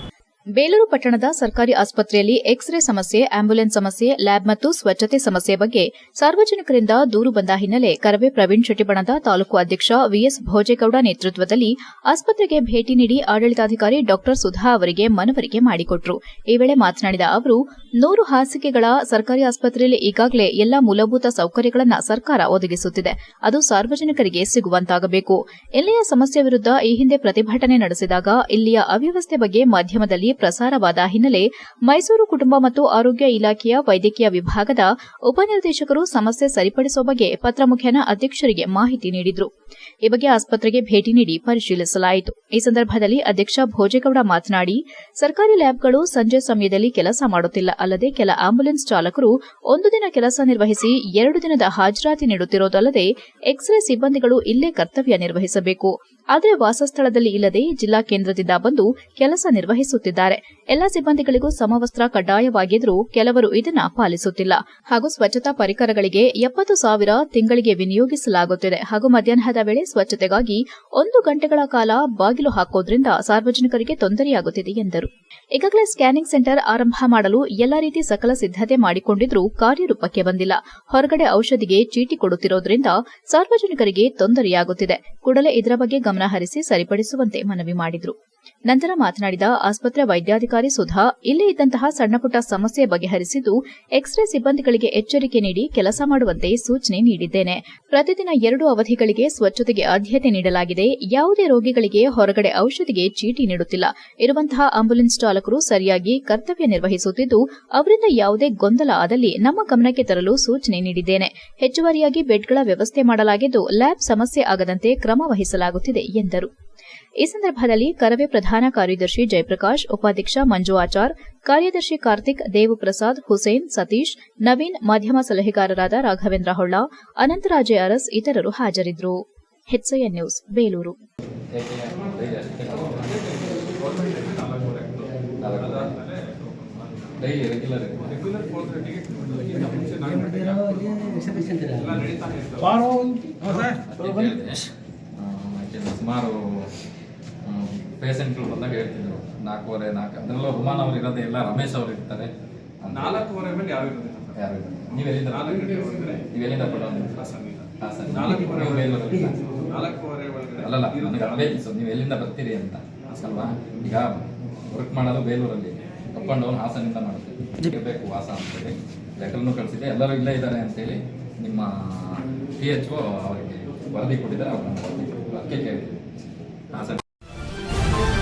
ಬೇಲೂರು ಪಟ್ಟಣದ ಸರ್ಕಾರಿ ಆಸ್ಪತ್ರೆಯಲ್ಲಿ ಎಕ್ಸ್ರೇ ಸಮಸ್ಯೆ, ಆಂಬ್ಯುಲೆನ್ಸ್ ಸಮಸ್ಯೆ, ಲ್ಯಾಬ್ ಮತ್ತು ಸ್ವಚ್ಛತೆ ಸಮಸ್ಯೆ ಬಗ್ಗೆ ಸಾರ್ವಜನಿಕರಿಂದ ದೂರು ಬಂದ ಹಿನ್ನೆಲೆ ಕರವೇ ಪ್ರವೀಣ್ ಶೆಟ್ಟಿಬಣದ ತಾಲೂಕು ಅಧ್ಯಕ್ಷ ವಿಎಸ್ ಭೋಜೇಗೌಡ ನೇತೃತ್ವದಲ್ಲಿ ಆಸ್ಪತ್ರೆಗೆ ಭೇಟಿ ನೀಡಿ ಆಡಳಿತಾಧಿಕಾರಿ ಡಾ ಸುಧಾ ಅವರಿಗೆ ಮನವರಿಕೆ ಮಾಡಿಕೊಟ್ಟರು. ಈ ವೇಳೆ ಮಾತನಾಡಿದ ಅವರು, 100 ಹಾಸಿಗೆಗಳ ಸರ್ಕಾರಿ ಆಸ್ಪತ್ರೆಯಲ್ಲಿ ಈಗಾಗಲೇ ಎಲ್ಲಾ ಮೂಲಭೂತ ಸೌಕರ್ಯಗಳನ್ನು ಸರ್ಕಾರ ಒದಗಿಸುತ್ತಿದೆ. ಅದು ಸಾರ್ವಜನಿಕರಿಗೆ ಸಿಗುವಂತಾಗಬೇಕು. ಇಲ್ಲಿಯ ಸಮಸ್ಯೆ ವಿರುದ್ಧ ಈ ಹಿಂದೆ ಪ್ರತಿಭಟನೆ ನಡೆಸಿದಾಗ ಇಲ್ಲಿಯ ಅವ್ಯವಸ್ಥೆ ಬಗ್ಗೆ ಮಾಧ್ಯಮದಲ್ಲಿ ಪ್ರಸಾರವಾದ ಹಿನ್ನೆಲೆ ಮೈಸೂರು ಕುಟುಂಬ ಮತ್ತು ಆರೋಗ್ಯ ಇಲಾಖೆಯ ವೈದ್ಯಕೀಯ ವಿಭಾಗದ ಉಪನಿರ್ದೇಶಕರು ಸಮಸ್ಯೆ ಸರಿಪಡಿಸುವ ಬಗ್ಗೆ ಪತ್ರ ಮುಖೇನ ಅಧ್ಯಕ್ಷರಿಗೆ ಮಾಹಿತಿ ನೀಡಿದರು. ಈ ಬಗ್ಗೆ ಆಸ್ಪತ್ರೆಗೆ ಭೇಟಿ ನೀಡಿ ಪರಿಶೀಲಿಸಲಾಯಿತು. ಈ ಸಂದರ್ಭದಲ್ಲಿ ಅಧ್ಯಕ್ಷ ಭೋಜೇಗೌಡ ಮಾತನಾಡಿ, ಸರ್ಕಾರಿ ಲ್ಯಾಬ್ಗಳು ಸಂಜೆ ಸಮಯದಲ್ಲಿ ಕೆಲಸ ಮಾಡುತ್ತಿಲ್ಲ. ಅಲ್ಲದೆ ಕೆಲ ಆಂಬ್ಯುಲೆನ್ಸ್ ಚಾಲಕರು 1 ದಿನ ಕೆಲಸ ನಿರ್ವಹಿಸಿ 2 ದಿನದ ಹಾಜರಾತಿ ನೀಡುತ್ತಿರುವುದಲ್ಲದೆ ಎಕ್ಸ್ರೇ ಸಿಬ್ಬಂದಿಗಳು ಇಲ್ಲೇ ಕರ್ತವ್ಯ ನಿರ್ವಹಿಸಬೇಕು. ಆದರೆ ವಾಸಸ್ಥಳದಲ್ಲಿ ಇಲ್ಲದೆ ಜಿಲ್ಲಾ ಕೇಂದ್ರದಿಂದ ಬಂದು ಕೆಲಸ ನಿರ್ವಹಿಸುತ್ತಿದ್ದಾರೆ. ಎಲ್ಲಾ ಸಿಬ್ಬಂದಿಗಳಿಗೂ ಸಮವಸ್ತ್ರ ಕಡ್ಡಾಯವಾಗಿದ್ದರೂ ಕೆಲವರು ಇದನ್ನು ಪಾಲಿಸುತ್ತಿಲ್ಲ. ಹಾಗೂ ಸ್ವಚ್ಛತಾ ಪರಿಕರಗಳಿಗೆ 70,000 ತಿಂಗಳಿಗೆ ವಿನಿಯೋಗಿಸಲಾಗುತ್ತಿದೆ. ಹಾಗೂ ಮಧ್ಯಾಹ್ನದ ವೇಳೆ ಸ್ವಚ್ಛತೆಗಾಗಿ 1 ಗಂಟೆಗಳ ಕಾಲ ಬಾಗಿಲು ಹಾಕೋದ್ರಿಂದ ಸಾರ್ವಜನಿಕರಿಗೆ ತೊಂದರೆಯಾಗುತ್ತಿದೆ ಎಂದರು. ಈಗಾಗಲೇ ಸ್ಕ್ಯಾನಿಂಗ್ ಸೆಂಟರ್ ಆರಂಭ ಮಾಡಲು ಎಲ್ಲಾ ರೀತಿ ಸಕಲ ಸಿದ್ದತೆ ಮಾಡಿಕೊಂಡಿದ್ರೂ ಕಾರ್ಯರೂಪಕ್ಕೆ ಬಂದಿಲ್ಲ. ಹೊರಗಡೆ ಔಷಧಿಗೆ ಚೀಟಿ ಕೊಡುತ್ತಿರುವುದರಿಂದ ಸಾರ್ವಜನಿಕರಿಗೆ ತೊಂದರೆಯಾಗುತ್ತಿದೆ. ಕೂಡಲೇ ಇದರ ಬಗ್ಗೆ ಗಮನ ಹರಿಸಿ ಸರಿಪಡಿಸುವಂತೆ ಮನವಿ ಮಾಡಿದರು. ನಂತರ ಮಾತನಾಡಿದ ಆಸ್ಪತ್ರೆ ವೈದ್ಯಾಧಿಕಾರಿ ಸುಧಾ, ಇಲ್ಲೇ ಇದ್ದಂತಹ ಸಣ್ಣಪುಟ್ಟ ಸಮಸ್ಯೆ ಬಗೆಹರಿಸಿದ್ದು ಎಕ್ಸ್ರೇ ಸಿಬ್ಬಂದಿಗಳಿಗೆ ಎಚ್ಚರಿಕೆ ನೀಡಿ ಕೆಲಸ ಮಾಡುವಂತೆ ಸೂಚನೆ ನೀಡಿದ್ದೇನೆ. ಪ್ರತಿದಿನ 2 ಅವಧಿಗಳಿಗೆ ಸ್ವಚ್ಛತೆಗೆ ಆದ್ಯತೆ ನೀಡಲಾಗಿದೆ. ಯಾವುದೇ ರೋಗಿಗಳಿಗೆ ಹೊರಗಡೆ ಔಷಧಿಗೆ ಚೀಟಿ ನೀಡುತ್ತಿಲ್ಲ. ಇರುವಂತಹ ಆಂಬ್ಯುಲೆನ್ಸ್ ಚಾಲಕರು ಸರಿಯಾಗಿ ಕರ್ತವ್ಯ ನಿರ್ವಹಿಸುತ್ತಿದ್ದು ಅವರಿಂದ ಯಾವುದೇ ಗೊಂದಲ ಆದಲ್ಲಿ ನಮ್ಮ ಗಮನಕ್ಕೆ ತರಲು ಸೂಚನೆ ನೀಡಿದ್ದೇನೆ. ಹೆಚ್ಚುವರಿಯಾಗಿ ಬೆಡ್ಗಳ ವ್ಯವಸ್ಥೆ ಮಾಡಲಾಗಿದ್ದು ಲ್ಯಾಬ್ ಸಮಸ್ಯೆ ಆಗದಂತೆ ಕ್ರಮ ವಹಿಸಲಾಗುತ್ತಿದೆ ಎಂದರು. ಈ ಸಂದರ್ಭದಲ್ಲಿ ಕರವೇ ಪ್ರಧಾನ ಕಾರ್ಯದರ್ಶಿ ಜಯಪ್ರಕಾಶ್, ಉಪಾಧ್ಯಕ್ಷ ಮಂಜು ಆಚಾರ್, ಕಾರ್ಯದರ್ಶಿ ಕಾರ್ತಿಕ್, ದೇವಪ್ರಸಾದ್, ಹುಸೇನ್, ಸತೀಶ್, ನವೀನ್, ಮಾಧ್ಯಮ ಸಲಹೆಗಾರರಾದ ರಾಘವೇಂದ್ರ ಹೊಳ್ಳ, ಅನಂತರಾಜೆ ಅರಸ್ ಇತರರು ಹಾಜರಿದ್ದರು. HCN news Belur. ಸುಮಾರು ಪೇಷೆಂಟ್ಗಳು ಬಂದಾಗ ಹೇಳ್ತಿದ್ರು 4:15 ಅದರಲ್ಲೂ ರುಮಾನ್ ಅವ್ರು ಇರೋದೇ ಇಲ್ಲ, ರಮೇಶ್ ಅವರು ಇರ್ತಾರೆ. 4:15 ಮೇಲೆ ಯಾರು ನೀವೆಲ್ಲಿಂದ ಅಲ್ಲಲ್ಲ, ನನಗೆ ಅದೇ ನೀವು ಎಲ್ಲಿಂದ ಬರ್ತೀರಿ ಅಂತ ಅಲ್ವಾ. ಈಗ ವರ್ಕ್ ಮಾಡೋದು ಬೇಲೂರಲ್ಲಿ, ಅಪ್ ಆ್ಯಂಡ್ ಡೌನ್ ಹಾಸನಿಂದ ಮಾಡ್ತೀವಿ. ಇರಬೇಕು ವಾಸ ಅಂತೇಳಿ ಲೆಟರ್ನು ಕಳಿಸಿದೆ. ಎಲ್ಲರೂ ಇಲ್ಲೇ ಇದ್ದಾರೆ ಅಂತೇಳಿ ನಿಮ್ಮ PHO ಅವರಿಗೆ ವರದಿ ಕೊಟ್ಟಿದ್ದಾರೆ. ಅವ್ರನ್ನ ಅದಕ್ಕೆ ಕೇಳಿದ್ದೀವಿ. ಹಾಸನ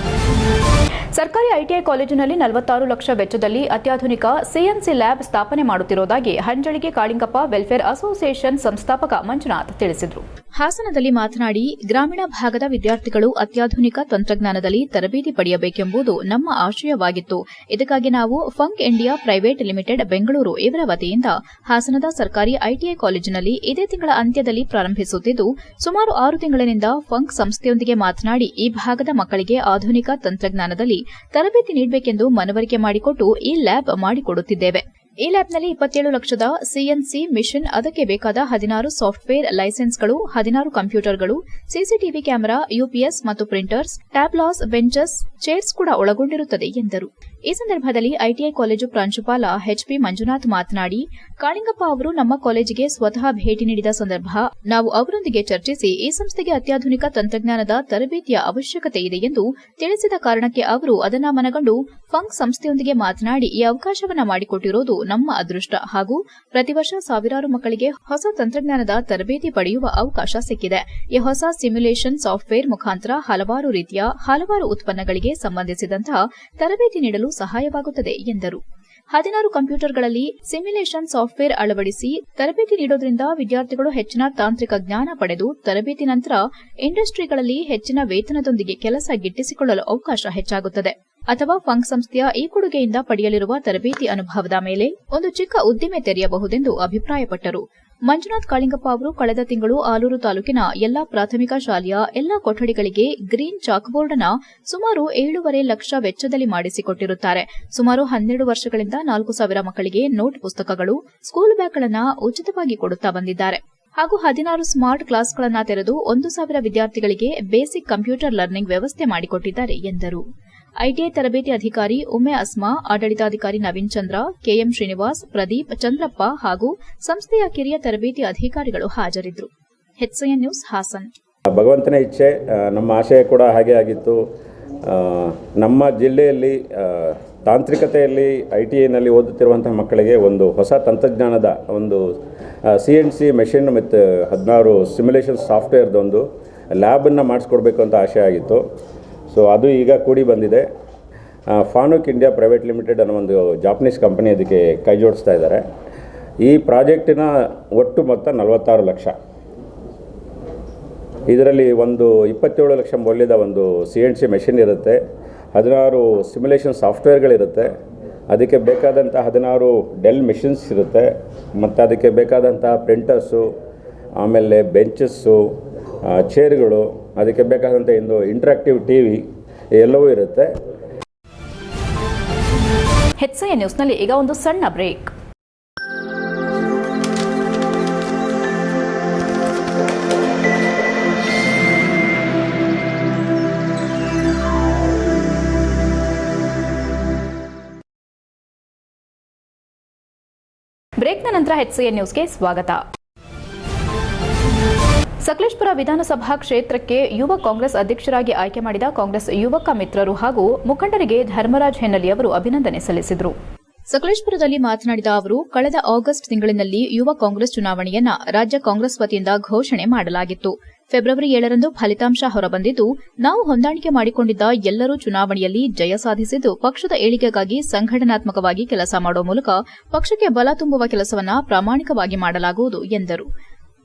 ಸರ್ಕಾರಿ ಐಟಿಐ ಕಾಲೇಜಿನಲ್ಲಿ 46 ಲಕ್ಷ ವೆಚ್ಚದಲ್ಲಿ ಅತ್ಯಾಧುನಿಕ ಸಿಎನ್ಸಿ ಲ್ಯಾಬ್ ಸ್ಥಾಪನೆ ಮಾಡುತ್ತಿರುವುದಾಗಿ ಹಂಜಳಿಗೆ ಕಾಳಿಂಗಪ್ಪ ವೆಲ್ಫೇರ್ ಅಸೋಸಿಯೇಷನ್ ಸಂಸ್ಥಾಪಕ ಮಂಜುನಾಥ್ ತಿಳಿಸಿದರು. ಹಾಸನದಲ್ಲಿ ಮಾತನಾಡಿ, ಗ್ರಾಮೀಣ ಭಾಗದ ವಿದ್ಯಾರ್ಥಿಗಳು ಅತ್ಯಾಧುನಿಕ ತಂತ್ರಜ್ಞಾನದಲ್ಲಿ ತರಬೇತಿ ಪಡೆಯಬೇಕೆಂಬುದು ನಮ್ಮ ಆಶಯವಾಗಿತ್ತು. ಇದಕ್ಕಾಗಿ ನಾವು ಫಂಕ್ ಇಂಡಿಯಾ ಪ್ರೈವೇಟ್ ಲಿಮಿಟೆಡ್ ಬೆಂಗಳೂರು ಇವರ ವತಿಯಿಂದ ಹಾಸನದ ಸರ್ಕಾರಿ ಐಟಿಐ ಕಾಲೇಜಿನಲ್ಲಿ ಇದೇ ತಿಂಗಳ ಅಂತ್ಯದಲ್ಲಿ ಪ್ರಾರಂಭಿಸುತ್ತಿದ್ದು, ಸುಮಾರು 6 ತಿಂಗಳಿನಿಂದ ಫಂಕ್ ಸಂಸ್ಥೆಯೊಂದಿಗೆ ಮಾತನಾಡಿ ಈ ಭಾಗದ ಮಕ್ಕಳಿಗೆ ಆಧುನಿಕ ತಂತ್ರಜ್ಞಾನದಲ್ಲಿ ತರಬೇತಿ ನೀಡಬೇಕೆಂದು ಮನವರಿಕೆ ಮಾಡಿಕೊಟ್ಟು ಈ ಲ್ಯಾಬ್ ಮಾಡಿಕೊಡುತ್ತಿದ್ದೇವೆ. ಈ ಲ್ಯಾಬ್ನಲ್ಲಿ 27 ಲಕ್ಷದ ಸಿಎನ್ಸಿ ಮಿಷನ್, ಅದಕ್ಕೆ ಬೇಕಾದ 16 ಸಾಫ್ಟ್ವೇರ್ ಲೈಸೆನ್ಸ್ಗಳು, 16 ಕಂಪ್ಯೂಟರ್ಗಳು, ಸಿಸಿಟಿವಿ ಕ್ಯಾಮೆರಾ, ಯುಪಿಎಸ್ ಮತ್ತು ಪ್ರಿಂಟರ್ಸ್, ಟ್ಯಾಬ್ಲಾಸ್, ಬೆಂಚಸ್, ಚೇರ್ಸ್ ಕೂಡ ಒಳಗೊಂಡಿರುತ್ತದೆ ಎಂದರು. ಈ ಸಂದರ್ಭದಲ್ಲಿ ಐಟಿಐ ಕಾಲೇಜು ಪ್ರಾಂಶುಪಾಲ ಎಚ್ಪಿ ಮಂಜುನಾಥ್ ಮಾತನಾಡಿ, ಕಾಳಿಂಗಪ್ಪ ಅವರು ನಮ್ಮ ಕಾಲೇಜಿಗೆ ಸ್ವತಃ ಭೇಟಿ ನೀಡಿದ ಸಂದರ್ಭ ನಾವು ಅವರೊಂದಿಗೆ ಚರ್ಚಿಸಿ ಈ ಸಂಸ್ಥೆಗೆ ಅತ್ಯಾಧುನಿಕ ತಂತ್ರಜ್ಞಾನದ ತರಬೇತಿಯ ಅವಶ್ಯಕತೆ ಇದೆ ಎಂದು ತಿಳಿಸಿದ ಕಾರಣಕ್ಕೆ ಅವರು ಅದನ್ನ ಮನಗಂಡು ಫಂಕ್ ಸಂಸ್ಥೆಯೊಂದಿಗೆ ಮಾತನಾಡಿ ಈ ಅವಕಾಶವನ್ನ ಮಾಡಿಕೊಟ್ಟಿರೋದು ನಮ್ಮ ಅದೃಷ್ಟ ಹಾಗೂ ಪ್ರತಿ ವರ್ಷ ಸಾವಿರಾರು ಮಕ್ಕಳಿಗೆ ಹೊಸ ತಂತ್ರಜ್ಞಾನದ ತರಬೇತಿ ಪಡೆಯುವ ಅವಕಾಶ ಸಿಕ್ಕಿದೆ. ಈ ಹೊಸ ಸಿಮ್ಯುಲೇಷನ್ ಸಾಫ್ಟ್ವೇರ್ ಮುಖಾಂತರ ಹಲವಾರು ಉತ್ಪನ್ನಗಳಿಗೆ ಸಂಬಂಧಿಸಿದಂತಹ ತರಬೇತಿ ನೀಡಲು ಸಹಾಯವಾಗುತ್ತದೆ ಎಂದರು. 16 ಕಂಪ್ಯೂಟರ್ಗಳಲ್ಲಿ ಸಿಮ್ಯುಲೇಷನ್ ಸಾಫ್ಟ್ವೇರ್ ಅಳವಡಿಸಿ ತರಬೇತಿ ನೀಡೋದ್ರಿಂದ ವಿದ್ಯಾರ್ಥಿಗಳು ಹೆಚ್ಚಿನ ತಾಂತ್ರಿಕ ಜ್ಞಾನ ಪಡೆದು ತರಬೇತಿ ನಂತರ ಇಂಡಸ್ಟ್ರಿಗಳಲ್ಲಿ ಹೆಚ್ಚಿನ ವೇತನದೊಂದಿಗೆ ಕೆಲಸ ಗಿಟ್ಟಿಸಿಕೊಳ್ಳಲು ಅವಕಾಶ ಹೆಚ್ಚಾಗುತ್ತದೆ. ಅಥವಾ ಫಂಕ್ ಸಂಸ್ಥೆಯ ಈ ಕೊಡುಗೆಯಿಂದ ಪಡೆಯಲಿರುವ ತರಬೇತಿ ಅನುಭವದ ಮೇಲೆ ಒಂದು ಚಿಕ್ಕ ಉದ್ದಿಮೆ ತೆರೆಯಬಹುದೆಂದು ಅಭಿಪ್ರಾಯಪಟ್ಟರು. ಮಂಜುನಾಥ್ ಕಾಳಿಂಗಪ್ಪ ಅವರು ಕಳೆದ ತಿಂಗಳು ಆಲೂರು ತಾಲೂಕಿನ ಎಲ್ಲಾ ಪ್ರಾಥಮಿಕ ಶಾಲೆಯ ಎಲ್ಲಾ ಕೊಠಡಿಗಳಿಗೆ ಗ್ರೀನ್ ಚಾಕ್ಬೋರ್ಡ್ ಅನ್ನು ಸುಮಾರು 7.5 ಲಕ್ಷ ವೆಚ್ಚದಲ್ಲಿ ಮಾಡಿಸಿಕೊಟ್ಟಿರುತ್ತಾರೆ. ಸುಮಾರು 12 ವರ್ಷಗಳಿಂದ 4,000 ಮಕ್ಕಳಿಗೆ ನೋಟ್ ಪುಸ್ತಕಗಳು, ಸ್ಕೂಲ್ ಬ್ಯಾಗ್ಗಳನ್ನು ಉಚಿತವಾಗಿ ಕೊಡುತ್ತಾ ಬಂದಿದ್ದಾರೆ. ಹಾಗೂ 16 ಸ್ಮಾರ್ಟ್ ಕ್ಲಾಸ್ಗಳನ್ನು ತೆರೆದು 1,000 ವಿದ್ಯಾರ್ಥಿಗಳಿಗೆ ಬೇಸಿಕ್ ಕಂಪ್ಯೂಟರ್ ಲರ್ನಿಂಗ್ ವ್ಯವಸ್ಥೆ ಮಾಡಿಕೊಟ್ಟಿದ್ದಾರೆ ಎಂದರು. ಐಟಿಐ ತರಬೇತಿ ಅಧಿಕಾರಿ ಉಮ್ಮೆ ಅಸ್ಮಾ, ಆಡಳಿತಾಧಿಕಾರಿ ನವೀನ್ ಚಂದ್ರ, ಕೆಎಂ ಶ್ರೀನಿವಾಸ್, ಪ್ರದೀಪ್, ಚಂದ್ರಪ್ಪ ಹಾಗೂ ಸಂಸ್ಥೆಯ ಕಿರಿಯ ತರಬೇತಿ ಅಧಿಕಾರಿಗಳು ಹಾಜರಿದ್ದರು. HCN news Hassan. ಭಗವಂತನ ಇಚ್ಛೆ, ನಮ್ಮ ಆಶಯ ಕೂಡ ಹಾಗೆ ಆಗಿತ್ತು. ನಮ್ಮ ಜಿಲ್ಲೆಯಲ್ಲಿ ತಾಂತ್ರಿಕತೆಯಲ್ಲಿ ಐಟಿಐನಲ್ಲಿ ಓದುತ್ತಿರುವಂತಹ ಮಕ್ಕಳಿಗೆ ಒಂದು ಹೊಸ ತಂತ್ರಜ್ಞಾನದ ಒಂದು CNC ಮೆಷಿನ್ ಮತ್ತು 16 ಸಿಮ್ಯುಲೇಷನ್ ಸಾಫ್ಟ್ವೇರ್ದೊಂದು ಲ್ಯಾಬನ್ನು ಮಾಡಿಸ್ಕೊಡ್ಬೇಕು ಅಂತ ಆಶಯ ಆಗಿತ್ತು. ಸೊ ಅದು ಈಗ ಕೂಡಿ ಬಂದಿದೆ. ಫಾನುಕ್ ಇಂಡಿಯಾ ಪ್ರೈವೇಟ್ ಲಿಮಿಟೆಡ್ ಅನ್ನೋ ಒಂದು ಜಾಪನೀಸ್ ಕಂಪನಿ ಅದಕ್ಕೆ ಕೈ ಜೋಡಿಸ್ತಾ ಇದ್ದಾರೆ. ಈ ಪ್ರಾಜೆಕ್ಟಿನ ಒಟ್ಟು ಮೊತ್ತ 46 ಲಕ್ಷ. ಇದರಲ್ಲಿ ಒಂದು 27 ಲಕ್ಷ ಮೌಲ್ಯದ ಒಂದು CNC ಮೆಷಿನ್ ಇರುತ್ತೆ, 16 ಸಿಮ್ಯುಲೇಷನ್ ಸಾಫ್ಟ್ವೇರ್ಗಳಿರುತ್ತೆ, ಅದಕ್ಕೆ ಬೇಕಾದಂಥ 16 ಡೆಲ್ ಮೆಷಿನ್ಸ್ ಇರುತ್ತೆ, ಮತ್ತು ಅದಕ್ಕೆ ಬೇಕಾದಂಥ ಪ್ರಿಂಟರ್ಸು, ಆಮೇಲೆ ಬೆಂಚಸ್ಸು, ಚೇರ್ಗಳು, ಅದಕ್ಕೆ ಬೇಕಾದಂಥ ಒಂದು ಇಂಟ್ರಾಕ್ಟಿವ್ ಟಿವಿ ಎಲ್ಲವೂ ಇರುತ್ತೆ. HCN ನ್ಯೂಸ್ನಲ್ಲಿ ಈಗ ಒಂದು ಸಣ್ಣ ಬ್ರೇಕ್. ಬ್ರೇಕ್ನ ನಂತರ HCN ನ್ಯೂಸ್ಗೆ ಸ್ವಾಗತ. ಸಕಲೇಶಪುರ ವಿಧಾನಸಭಾ ಕ್ಷೇತ್ರಕ್ಕೆ ಯುವ ಕಾಂಗ್ರೆಸ್ ಅಧ್ಯಕ್ಷರಾಗಿ ಆಯ್ಕೆ ಮಾಡಿದ ಕಾಂಗ್ರೆಸ್ ಯುವಕ ಮಿತ್ರರು ಹಾಗೂ ಮುಖಂಡರಿಗೆ ಧರ್ಮರಾಜ್ ಹೆನ್ನಲಿ ಅವರು ಅಭಿನಂದನೆ ಸಲ್ಲಿಸಿದರು. ಸಕಲೇಶಪುರದಲ್ಲಿ ಮಾತನಾಡಿದ ಅವರು, ಕಳೆದ ಆಗಸ್ಟ್ ತಿಂಗಳಿನಲ್ಲಿ ಯುವ ಕಾಂಗ್ರೆಸ್ ಚುನಾವಣೆಯನ್ನ ರಾಜ್ಯ ಕಾಂಗ್ರೆಸ್ ವತಿಯಿಂದ ಘೋಷಣೆ ಮಾಡಲಾಗಿತ್ತು. ಫೆಬ್ರವರಿ 7ರಂದು ಫಲಿತಾಂಶ ಹೊರಬಂದಿದ್ದು, ನಾವು ಹೊಂದಾಣಿಕೆ ಮಾಡಿಕೊಂಡಿದ್ದ ಎಲ್ಲರೂ ಚುನಾವಣೆಯಲ್ಲಿ ಜಯ ಸಾಧಿಸಿದ್ದು, ಪಕ್ಷದ ಏಳಿಗೆಗಾಗಿ ಸಂಘಟನಾತ್ಮಕವಾಗಿ ಕೆಲಸ ಮಾಡುವ ಮೂಲಕ ಪಕ್ಷಕ್ಕೆ ಬಲ ತುಂಬುವ ಕೆಲಸವನ್ನ ಪ್ರಾಮಾಣಿಕವಾಗಿ ಮಾಡಲಾಗುವುದು ಎಂದರು.